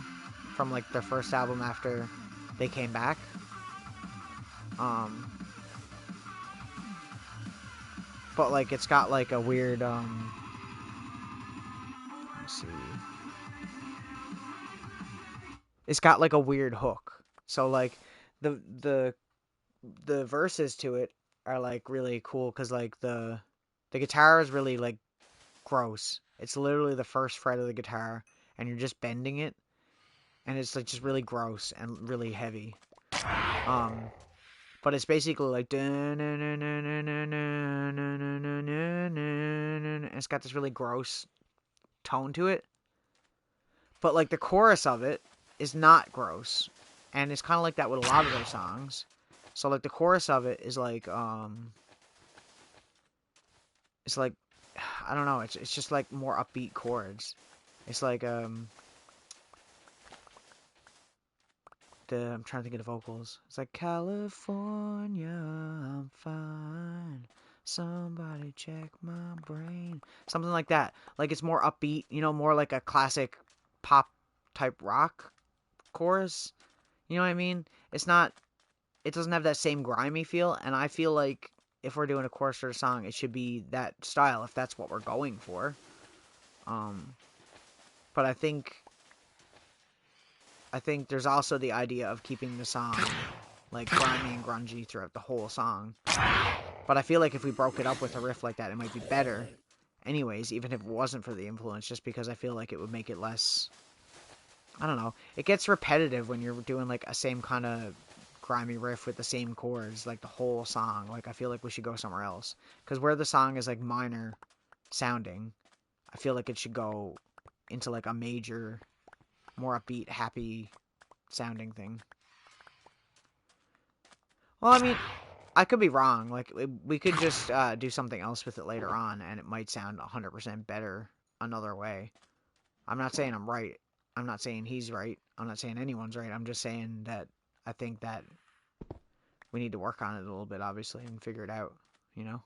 from like their first album after they came back. But like it's got like a weird let's see. It's got like a weird hook. So like the verses to it are like really cool, cuz like the guitar is really like gross. It's literally the first fret of the guitar and you're just bending it. And it's like just really gross and really heavy. But it's basically like it's got this really gross tone to it. But like the chorus of it is not gross. And it's kind of like that with a lot of their songs. So like the chorus of it is like it's like, I don't know, it's just like more upbeat chords. It's like I'm trying to think of the vocals. It's like, California, I'm fine. Somebody check my brain. Something like that. Like, it's more upbeat, you know, more like a classic pop type rock chorus. You know what I mean? It doesn't have that same grimy feel, and I feel like if we're doing a chorus or a song, it should be that style, if that's what we're going for. But I think there's also the idea of keeping the song like grimy and grungy throughout the whole song. But I feel like if we broke it up with a riff like that, it might be better anyways, even if it wasn't for the influence, just because I feel like it would make it less, I don't know, it gets repetitive when you're doing like a same kind of grimy riff with the same chords like the whole song. Like I feel like we should go somewhere else, because where the song is like minor sounding, I feel like it should go into like a major, more upbeat, happy sounding thing. Well, I mean, I could be wrong. Like, we could just do something else with it later on, and it might sound 100% better another way. I'm not saying I'm right. I'm not saying he's right. I'm not saying anyone's right. I'm just saying that I think that we need to work on it a little bit, obviously, and figure it out, you know?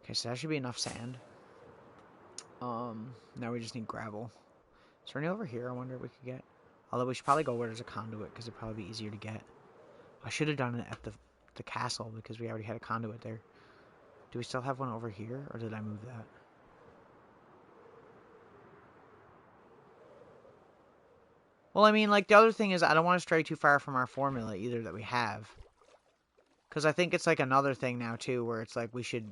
Okay, so that should be enough sand. Now we just need gravel. Is there any over here I wonder if we could get? Although we should probably go where there's a conduit, because it'd probably be easier to get. I should have done it at the castle, because we already had a conduit there. Do we still have one over here, or did I move that? Well, I mean, like, the other thing is I don't want to stray too far from our formula either that we have. Because I think it's, like, another thing now, too, where it's, like, we should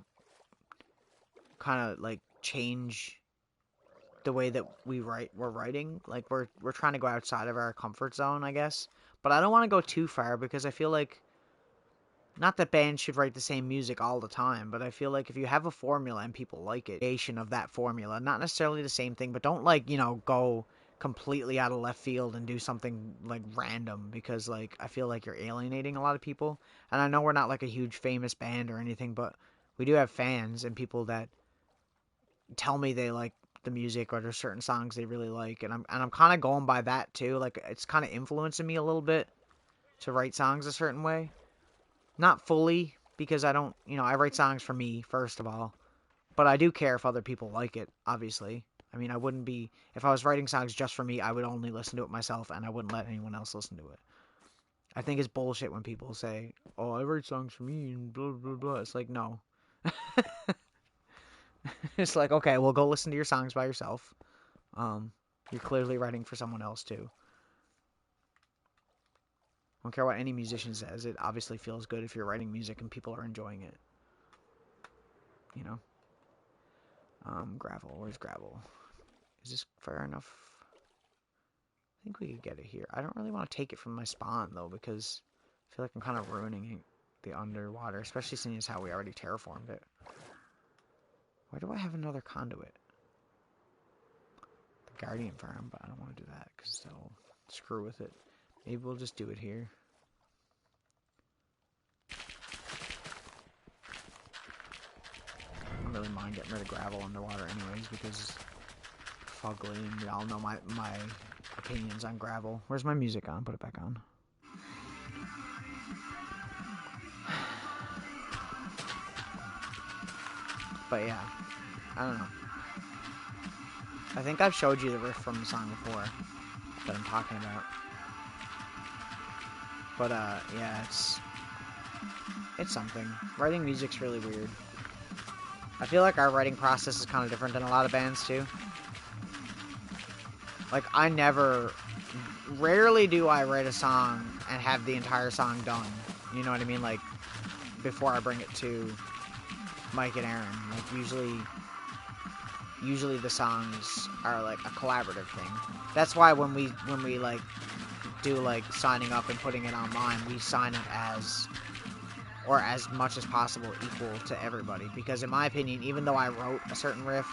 kind of, like, change the way that we're writing. Like, we're trying to go outside of our comfort zone, I guess. But I don't want to go too far, because I feel like, not that bands should write the same music all the time, but I feel like if you have a formula and people like it, variation of that formula, not necessarily the same thing, but don't, like, you know, go completely out of left field and do something like random, because like I feel like you're alienating a lot of people. And I know we're not like a huge famous band or anything, but we do have fans and people that tell me they like the music or there's certain songs they really like, and I'm kind of going by that too. Like it's kind of influencing me a little bit to write songs a certain way. Not fully, because I don't, you know, I write songs for me first of all, but I do care if other people like it, obviously. I mean, I wouldn't be, if I was writing songs just for me, I would only listen to it myself, and I wouldn't let anyone else listen to it. I think it's bullshit when people say, oh, I write songs for me, and blah, blah, blah. It's like, no. It's like, okay, well, go listen to your songs by yourself. You're clearly writing for someone else, too. I don't care what any musician says. It obviously feels good if you're writing music and people are enjoying it. You know? Gravel. Where's gravel? Is this far enough? I think we could get it here. I don't really want to take it from my spawn, though, because I feel like I'm kind of ruining the underwater, especially seeing as how we already terraformed it. Why do I have another conduit? The Guardian Farm, but I don't want to do that, because that'll screw with it. Maybe we'll just do it here. I don't really mind getting rid of gravel underwater anyways, because fugly, and we all know my opinions on gravel. Where's my music on? Put it back on. But yeah, I don't know. I think I've showed you the riff from the song before that I'm talking about. But yeah, it's something. Writing music's really weird. I feel like our writing process is kind of different than a lot of bands too. Like rarely do I write a song and have the entire song done. You know what I mean? Like before I bring it to Mike and Aaron. Like usually the songs are like a collaborative thing. That's why when we like do like signing up and putting it online, we sign it as, or as much as possible, equal to everybody. Because in my opinion, even though I wrote a certain riff,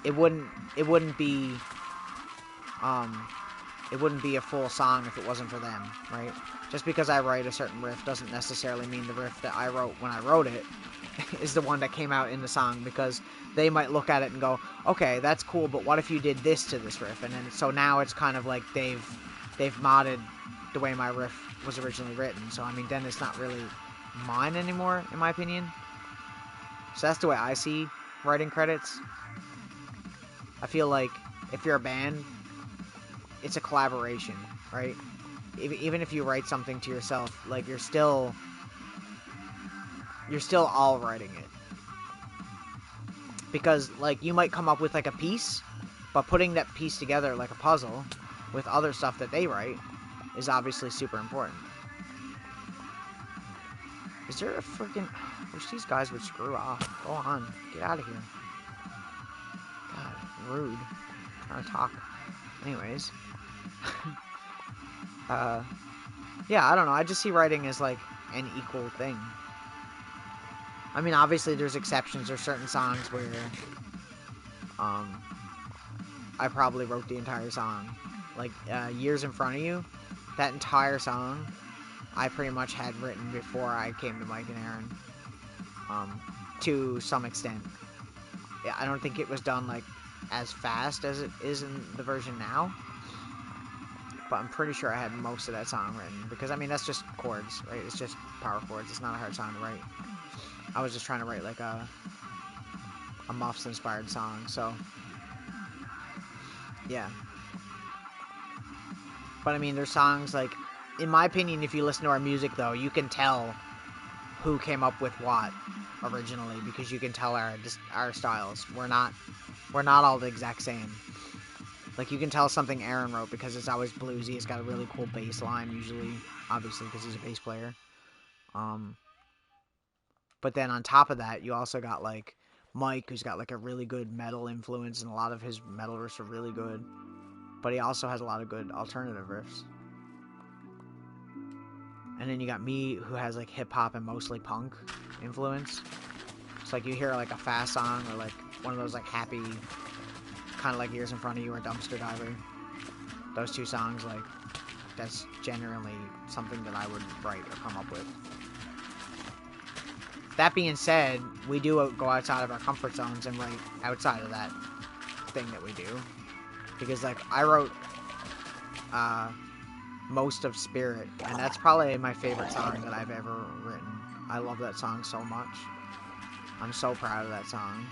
it wouldn't be a full song if it wasn't for them, right? Just because I write a certain riff doesn't necessarily mean the riff that I wrote when I wrote it is the one that came out in the song, because they might look at it and go, okay, that's cool, but what if you did this to this riff? And then so now it's kind of like they've modded the way my riff was originally written. So I mean, then it's not really mine anymore, in my opinion. So that's the way I see writing credits. I feel like if you're a band, it's a collaboration, right? Even if you write something to yourself, like you're still all writing it. Because like you might come up with like a piece, but putting that piece together like a puzzle with other stuff that they write is obviously super important. Is there a freaking... I wish these guys would screw off. Go on. Get out of here. God, rude. I'm trying to talk. Anyways. Yeah, I don't know. I just see writing as like an equal thing. I mean, obviously there's exceptions. There's certain songs where I probably wrote the entire song. Like Years in Front of You, that entire song I pretty much had written before I came to Mike and Aaron. To some extent. Yeah, I don't think it was done like as fast as it is in the version now. But I'm pretty sure I had most of that song written. Because, I mean, that's just chords, right? It's just power chords. It's not a hard song to write. I was just trying to write, like, a Muffs-inspired song, so... Yeah. But, I mean, there's songs, like... In my opinion, if you listen to our music, though, you can tell who came up with what originally. Because you can tell our styles. We're not all the exact same. Like, you can tell something Aaron wrote because it's always bluesy. It's got a really cool bass line, usually. Obviously, because he's a bass player. But then on top of that, you also got, like, Mike, who's got, like, a really good metal influence. And a lot of his metal riffs are really good. But he also has a lot of good alternative riffs. And then you got me, who has, like, hip-hop and mostly punk influence. It's like you hear, like, a fast song or, like, one of those, like, happy... kind of like Years in Front of You or Dumpster Diver. Those two songs, like, that's generally something that I would write or come up with. That being said, we do go outside of our comfort zones and write outside of that thing that we do. Because, like, I wrote most of Spirit, and that's probably my favorite song that I've ever written. I love that song so much. I'm so proud of that song.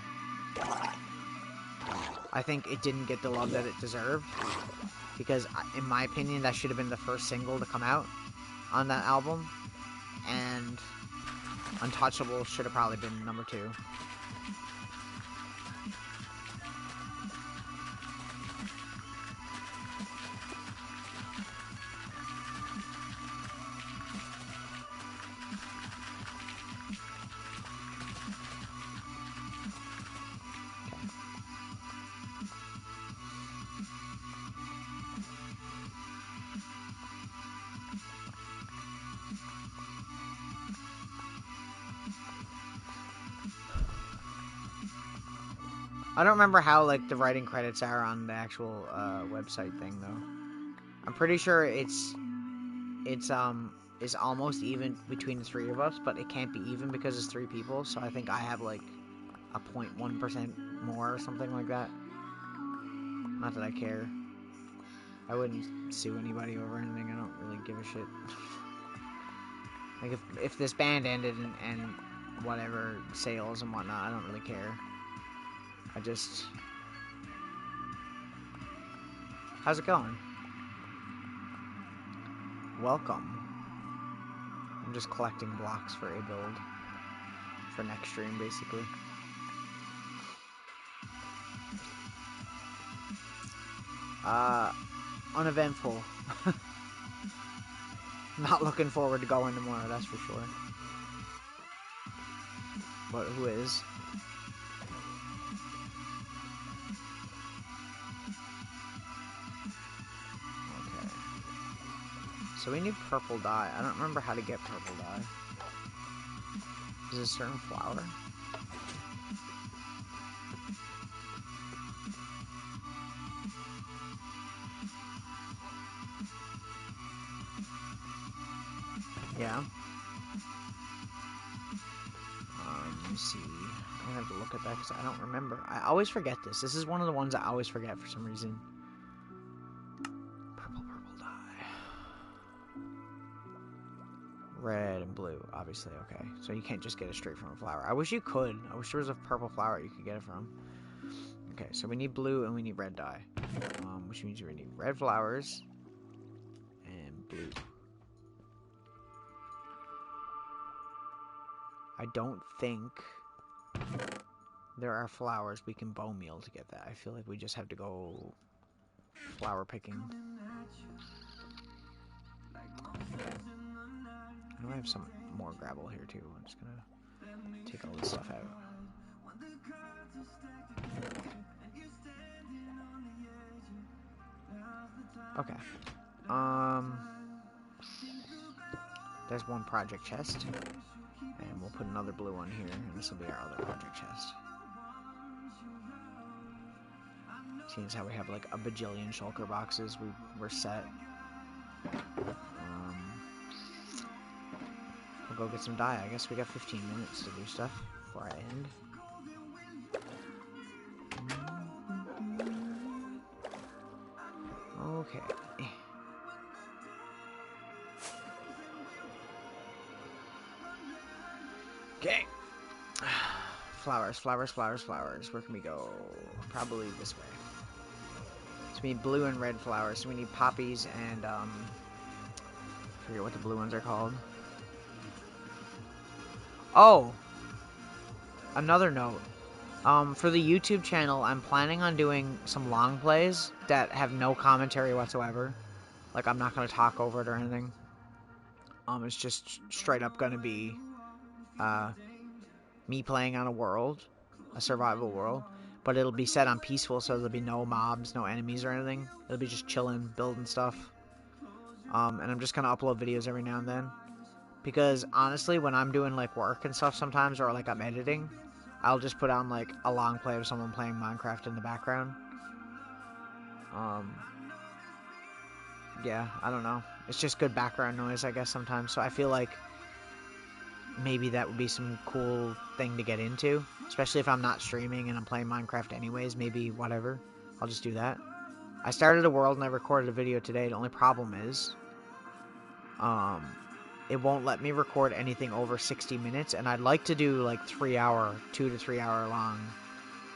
I think it didn't get the love that it deserved, because in my opinion that should have been the first single to come out on that album, and Untouchable should have probably been number 2. I don't remember how, like, the writing credits are on the actual website thing, though. I'm pretty sure it's almost even between the 3 of us, but it can't be even because it's 3 people, so I think I have, like, a 0.1% more or something like that. Not that I care. I wouldn't sue anybody over anything. I don't really give a shit. Like, if this band ended and whatever, sales and whatnot, I don't really care. I just... How's it going? Welcome. I'm just collecting blocks for a build. For next stream, basically. Uneventful. Not looking forward to going tomorrow, that's for sure. But who is? Okay. So we need purple dye. I don't remember how to get purple dye. Is it a certain flower? Yeah. Let me see. I'm gonna have to look at that because I don't remember. I always forget this. This is one of the ones I always forget for some reason. Purple dye. Red and blue, obviously. Okay, so you can't just get it straight from a flower. I wish you could. I wish there was a purple flower you could get it from. Okay, so we need blue and we need red dye, which means we need red flowers and blue. I don't think there are flowers we can bone meal to get that. I feel like we just have to go flower picking. I know I have some more gravel here too. I'm just gonna take all this stuff out. Okay. There's one project chest. And we'll put another blue one here, and this will be our other project chest. Seeing as how we have like a bajillion shulker boxes, we're set. We'll go get some dye. I guess we got 15 minutes to do stuff before I end. Okay. Okay. Flowers, flowers, flowers, flowers. Where can we go? Probably this way. So we need blue and red flowers. So we need poppies and, I forget what the blue ones are called. Oh! Another note. For the YouTube channel, I'm planning on doing some long plays that have no commentary whatsoever. Like, I'm not going to talk over it or anything. It's just straight up going to be, me playing on a world, a survival world, but it'll be set on peaceful, so there'll be no mobs, no enemies or anything. It'll be just chilling, building stuff. And I'm just gonna upload videos every now and then, because honestly, when I'm doing like work and stuff sometimes, or like I'm editing, I'll just put on like a long play of someone playing Minecraft in the background. Yeah, I don't know. It's just good background noise, I guess, sometimes. So I feel like maybe that would be some cool thing to get into, especially if I'm not streaming and I'm playing Minecraft anyways. Maybe whatever, I'll just do that. I started a world and I recorded a video today. The only problem is it won't let me record anything over 60 minutes, and I'd like to do like 2 to 3 hour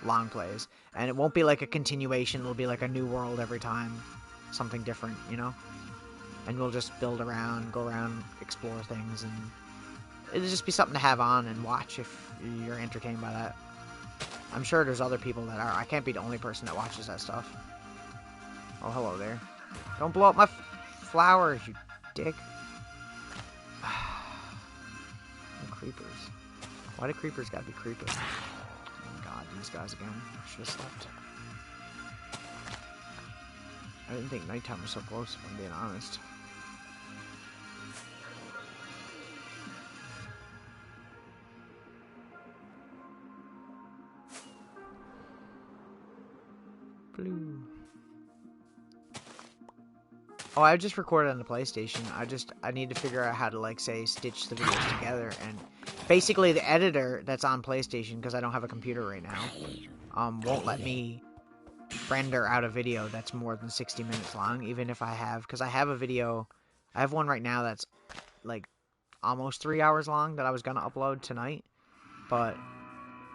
long plays, and it won't be like a continuation. It'll be like a new world every time, something different, you know, and we'll just build around, go around, explore things, and it'll just be something to have on and watch if you're entertained by that. I'm sure there's other people that are. I can't be the only person that watches that stuff. Oh, hello there. Don't blow up my flowers, you dick. Creepers. Why do creepers gotta be creepers? Oh my god, these guys again. I should have slept. I didn't think nighttime was so close, if I'm being honest. Blue. Oh, I just recorded on the PlayStation. I need to figure out how to, like, say, stitch the videos together. And basically the editor that's on PlayStation, because I don't have a computer right now, won't let me render out a video that's more than 60 minutes long, even if I have, because I have a video, I have one right now that's, like, almost 3 hours long that I was going to upload tonight, but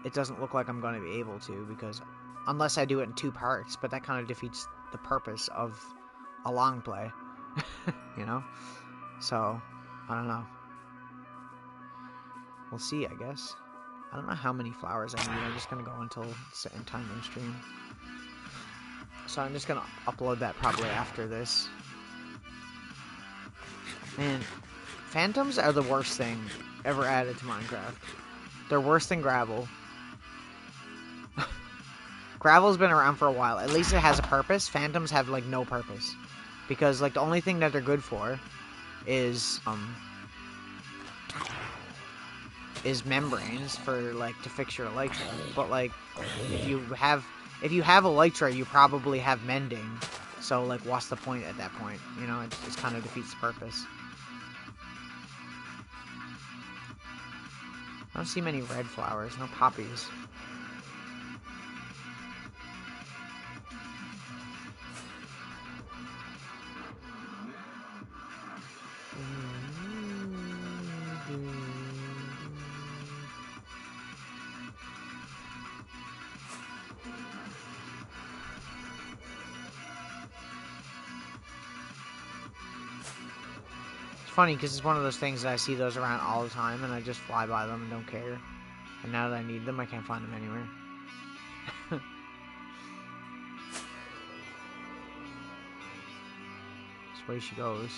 it doesn't look like I'm going to be able to, because, unless I do it in 2 parts, but that kind of defeats the purpose of a long play, you know? So, I don't know. We'll see, I guess. I don't know how many flowers I need. I'm just going to go until certain time in the stream. So I'm just going to upload that probably after this. Man, phantoms are the worst thing ever added to Minecraft. They're worse than gravel. Gravel's been around for a while. At least it has a purpose. Phantoms have, like, no purpose. Because, like, the only thing that they're good for is membranes for, like, to fix your elytra. But, like, if you have elytra, you probably have mending. So, like, what's the point at that point? You know, it just kind of defeats the purpose. I don't see many red flowers. No poppies. funny because it's one of those things that I see those around all the time and I just fly by them and don't care. And now that I need them, I can't find them anywhere. This way she goes.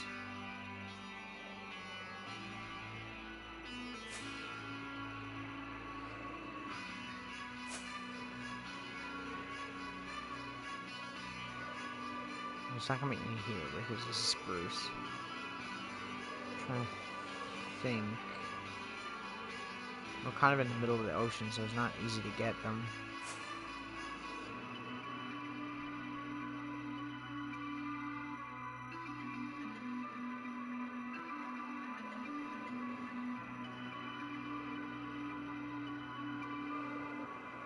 It's not gonna make me here because this is spruce. I'm trying to think. We're kind of in the middle of the ocean, so it's not easy to get them.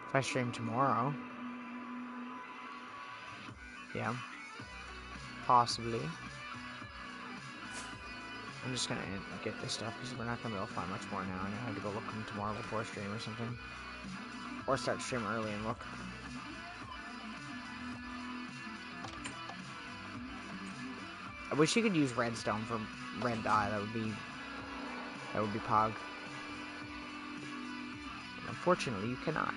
If I stream tomorrow. Yeah. Possibly. I'm just gonna get this stuff because we're not gonna be able to find much more now. I'm gonna have to go look them tomorrow before stream or something. Or start stream early and look. I wish you could use redstone for red dye. That would be pog. Unfortunately, you cannot.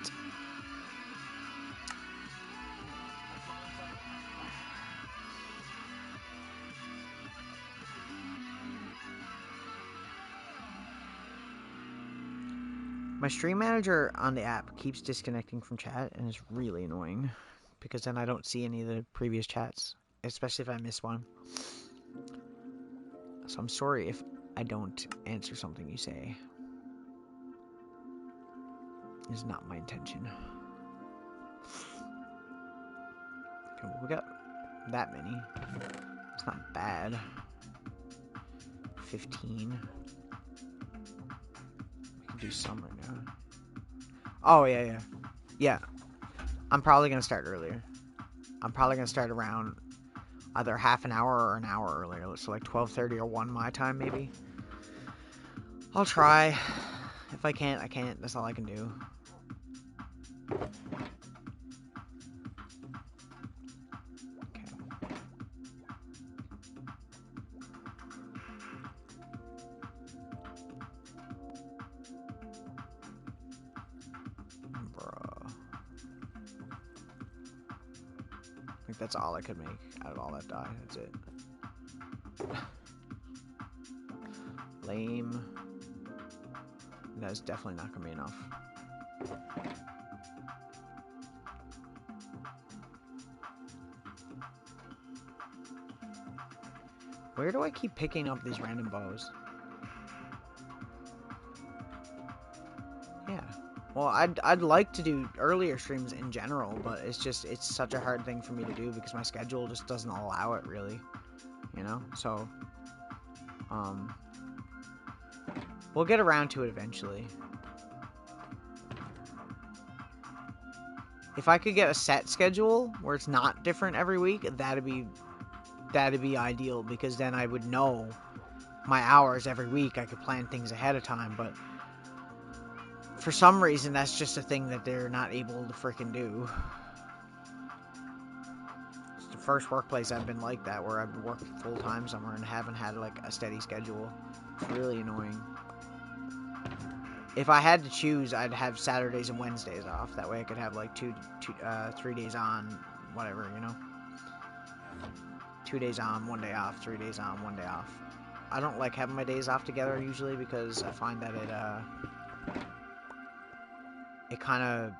My stream manager on the app keeps disconnecting from chat, and it's really annoying. Because then I don't see any of the previous chats. Especially if I miss one. So I'm sorry if I don't answer something you say. It's not my intention. Okay, well, we got that many. It's not bad. 15. Do some right now. Oh, yeah. Yeah. I'm probably going to start earlier. I'm probably going to start around either half an hour or an hour earlier. So like 12:30 or 1 my time, maybe. I'll try. If I can't, I can't. That's all I can do. That's all I could make out of all that dye. That's it. Lame. That's definitely not gonna be enough. Where do I keep picking up these random bows? Yeah. Well, I'd like to do earlier streams in general, but it's such a hard thing for me to do because my schedule just doesn't allow it really, you know? So, we'll get around to it eventually. If I could get a set schedule where it's not different every week, that'd be ideal because then I would know my hours every week. I could plan things ahead of time, but for some reason, that's just a thing that they're not able to freaking do. It's the first workplace I've been like that, where I've been working full-time somewhere and haven't had, like, a steady schedule. It's really annoying. If I had to choose, I'd have Saturdays and Wednesdays off. That way I could have, like, 3 days on, whatever, you know? 2 days on, 1 day off, 3 days on, 1 day off. I don't like having my days off together, usually, because I find that it kind of,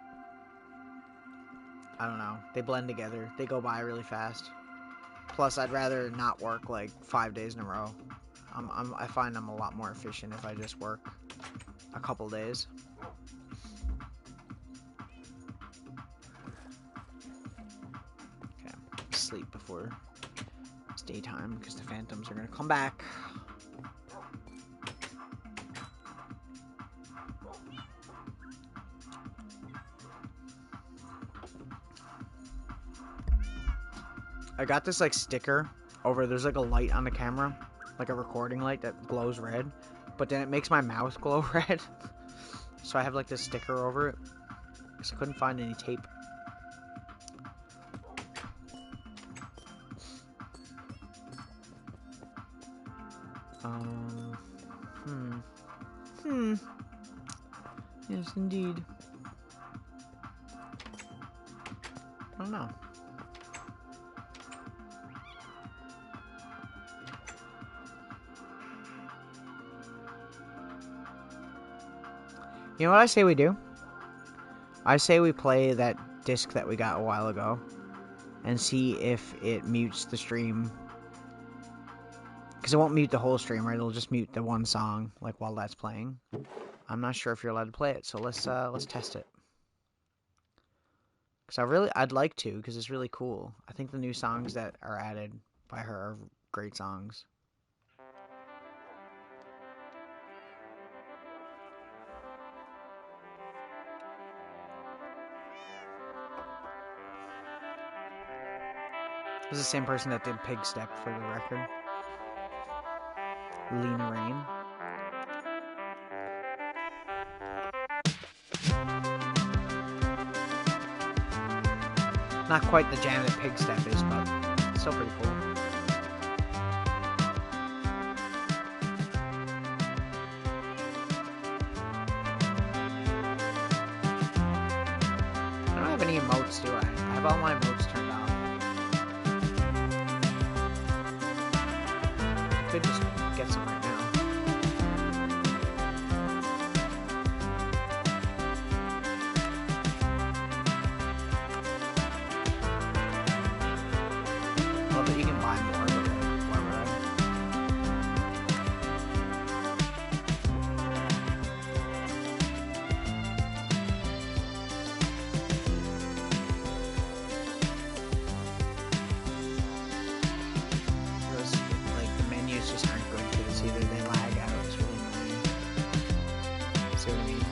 I don't know, they blend together. They go by really fast. Plus, I'd rather not work like 5 days in a row. I find I'm a lot more efficient if I just work a couple days. Okay, sleep before it's daytime because the phantoms are gonna come back. I got this like sticker over, there's like a light on the camera, like a recording light that glows red, but then it makes my mouth glow red. So I have like this sticker over it because I couldn't find any tape. Hmm. Hmm. Yes, indeed. I don't know. You know what I say we do? I say we play that disc that we got a while ago and see if it mutes the stream. Because it won't mute the whole stream, right? It'll just mute the one song, like, while that's playing. I'm not sure if you're allowed to play it, so let's test it. Because I'd like to, because it's really cool. I think the new songs that are added by her are great songs. This is the same person that did Pig Step for the record. Lena Rain. Not quite the jam that Pig Step is, but still pretty cool. I don't have any emotes, do I? I have all my emotes turned off. I could just get some right now. Well, but you can buy more, but like, why would I? Like, the menus just aren't good for this either. They lag out. It's really annoying. See what I mean?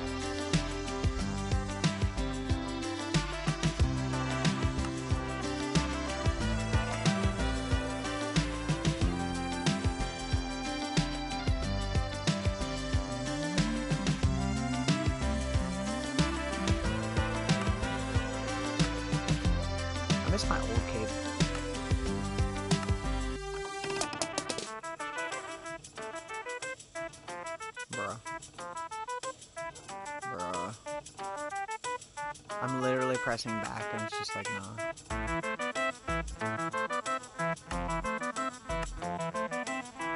I miss my old cape. Bruh. I'm literally pressing back and it's just like, nah.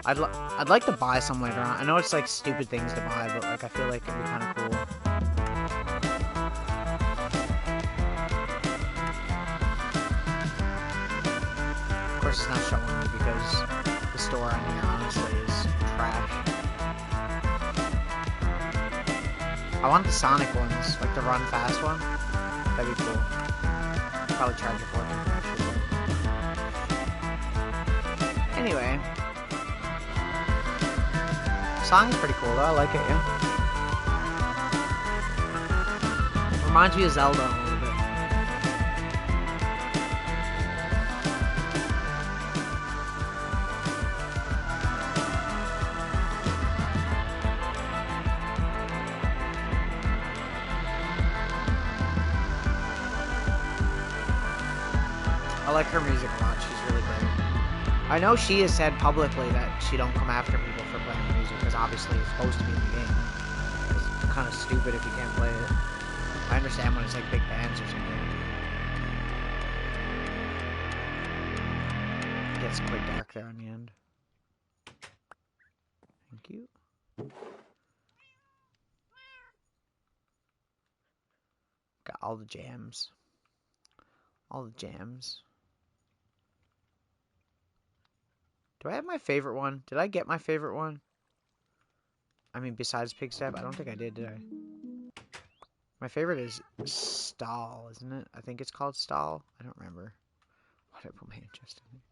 I'd like to buy some later on. I know it's like stupid things to buy, but like I feel like it'd be kind of cool. Of course, it's not showing me because the store on here honestly is trash. I want the Sonic ones, like the run fast one. That'd be cool. Probably charge a fortune for that shit. Anyway. The song is pretty cool though, I like it, yeah. Reminds me of Zelda a little bit. I like her music a lot, she's really great. I know she has said publicly that she don't come after people for playing the music, because obviously it's supposed to be in the game. It's kind of stupid if you can't play it. I understand when it's like big bands or something. It gets quite dark there in the end. Thank you. Got all the jams. All the jams. Do I have my favorite one? Did I get my favorite one? I mean, besides Pig Step? I don't think I did I? My favorite is Stall, isn't it? I think it's called Stall. I don't remember. Why did I put my interest in it?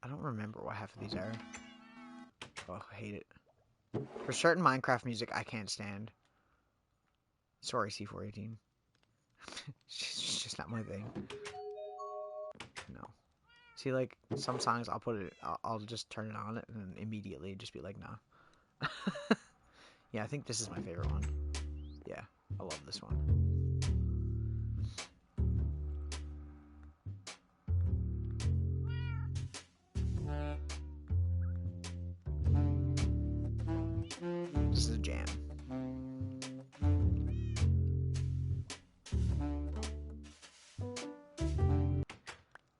I don't remember what half of these are. Oh, I hate it. For certain Minecraft music, I can't stand. Sorry, C418. It's just not my thing. No. See, like, some songs I'll just turn it on and then immediately just be like, nah. Yeah, I think this is my favorite one. Yeah, I love this one. is a jam.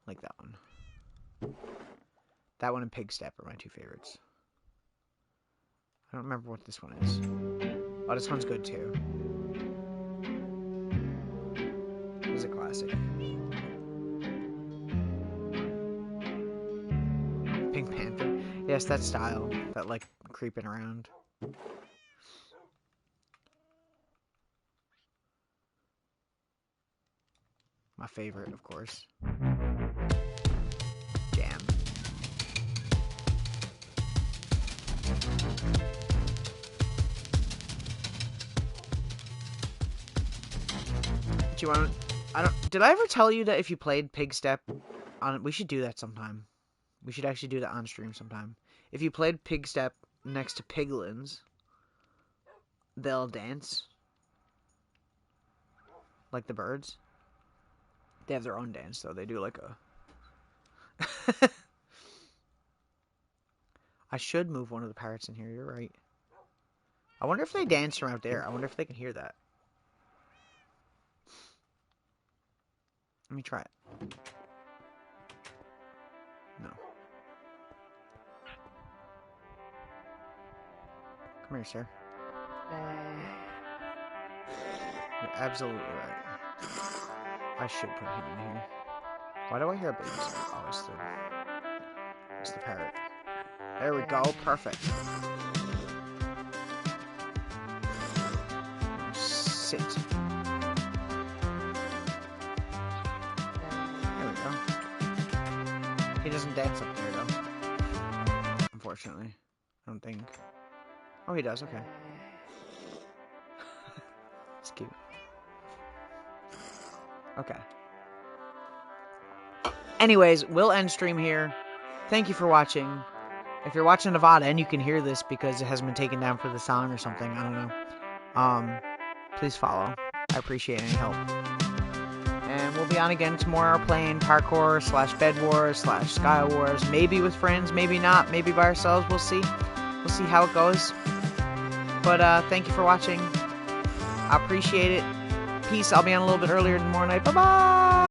Like that one. That one and Pig Step are my two favorites. I don't remember what this one is. Oh, this one's good too. This is a classic. Pink Panther. Yes, that style. That, like, creeping around. My favorite, of course. Jam. Do you want? Did I ever tell you that if you played Pig Step on? We should do that sometime. We should actually do that on stream sometime. If you played Pig Step next to piglins, they'll dance like the birds. They have their own dance though. They do like a. I should move one of the parrots in here. You're right. I wonder if they dance from out there. I wonder if they can hear that. Let me try it. No. Come here, sir. You're absolutely right. I should put him in here. Why do I hear a baby sound? Oh, it's the parrot. There we go. Perfect. Sit. There we go. He doesn't dance up there, though. Unfortunately. I don't think. Oh, he does. Okay. It's cute. Okay. Anyways, we'll end stream here. Thank you for watching. If you're watching Nevada and you can hear this because it hasn't been taken down for the song or something, I don't know. Please follow. I appreciate any help. And we'll be on again tomorrow playing parkour / Bed Wars / Sky Wars. Maybe with friends, maybe not. Maybe by ourselves. We'll see. We'll see how it goes. But thank you for watching. I appreciate it. Peace. I'll be on a little bit earlier tomorrow night. Bye-bye.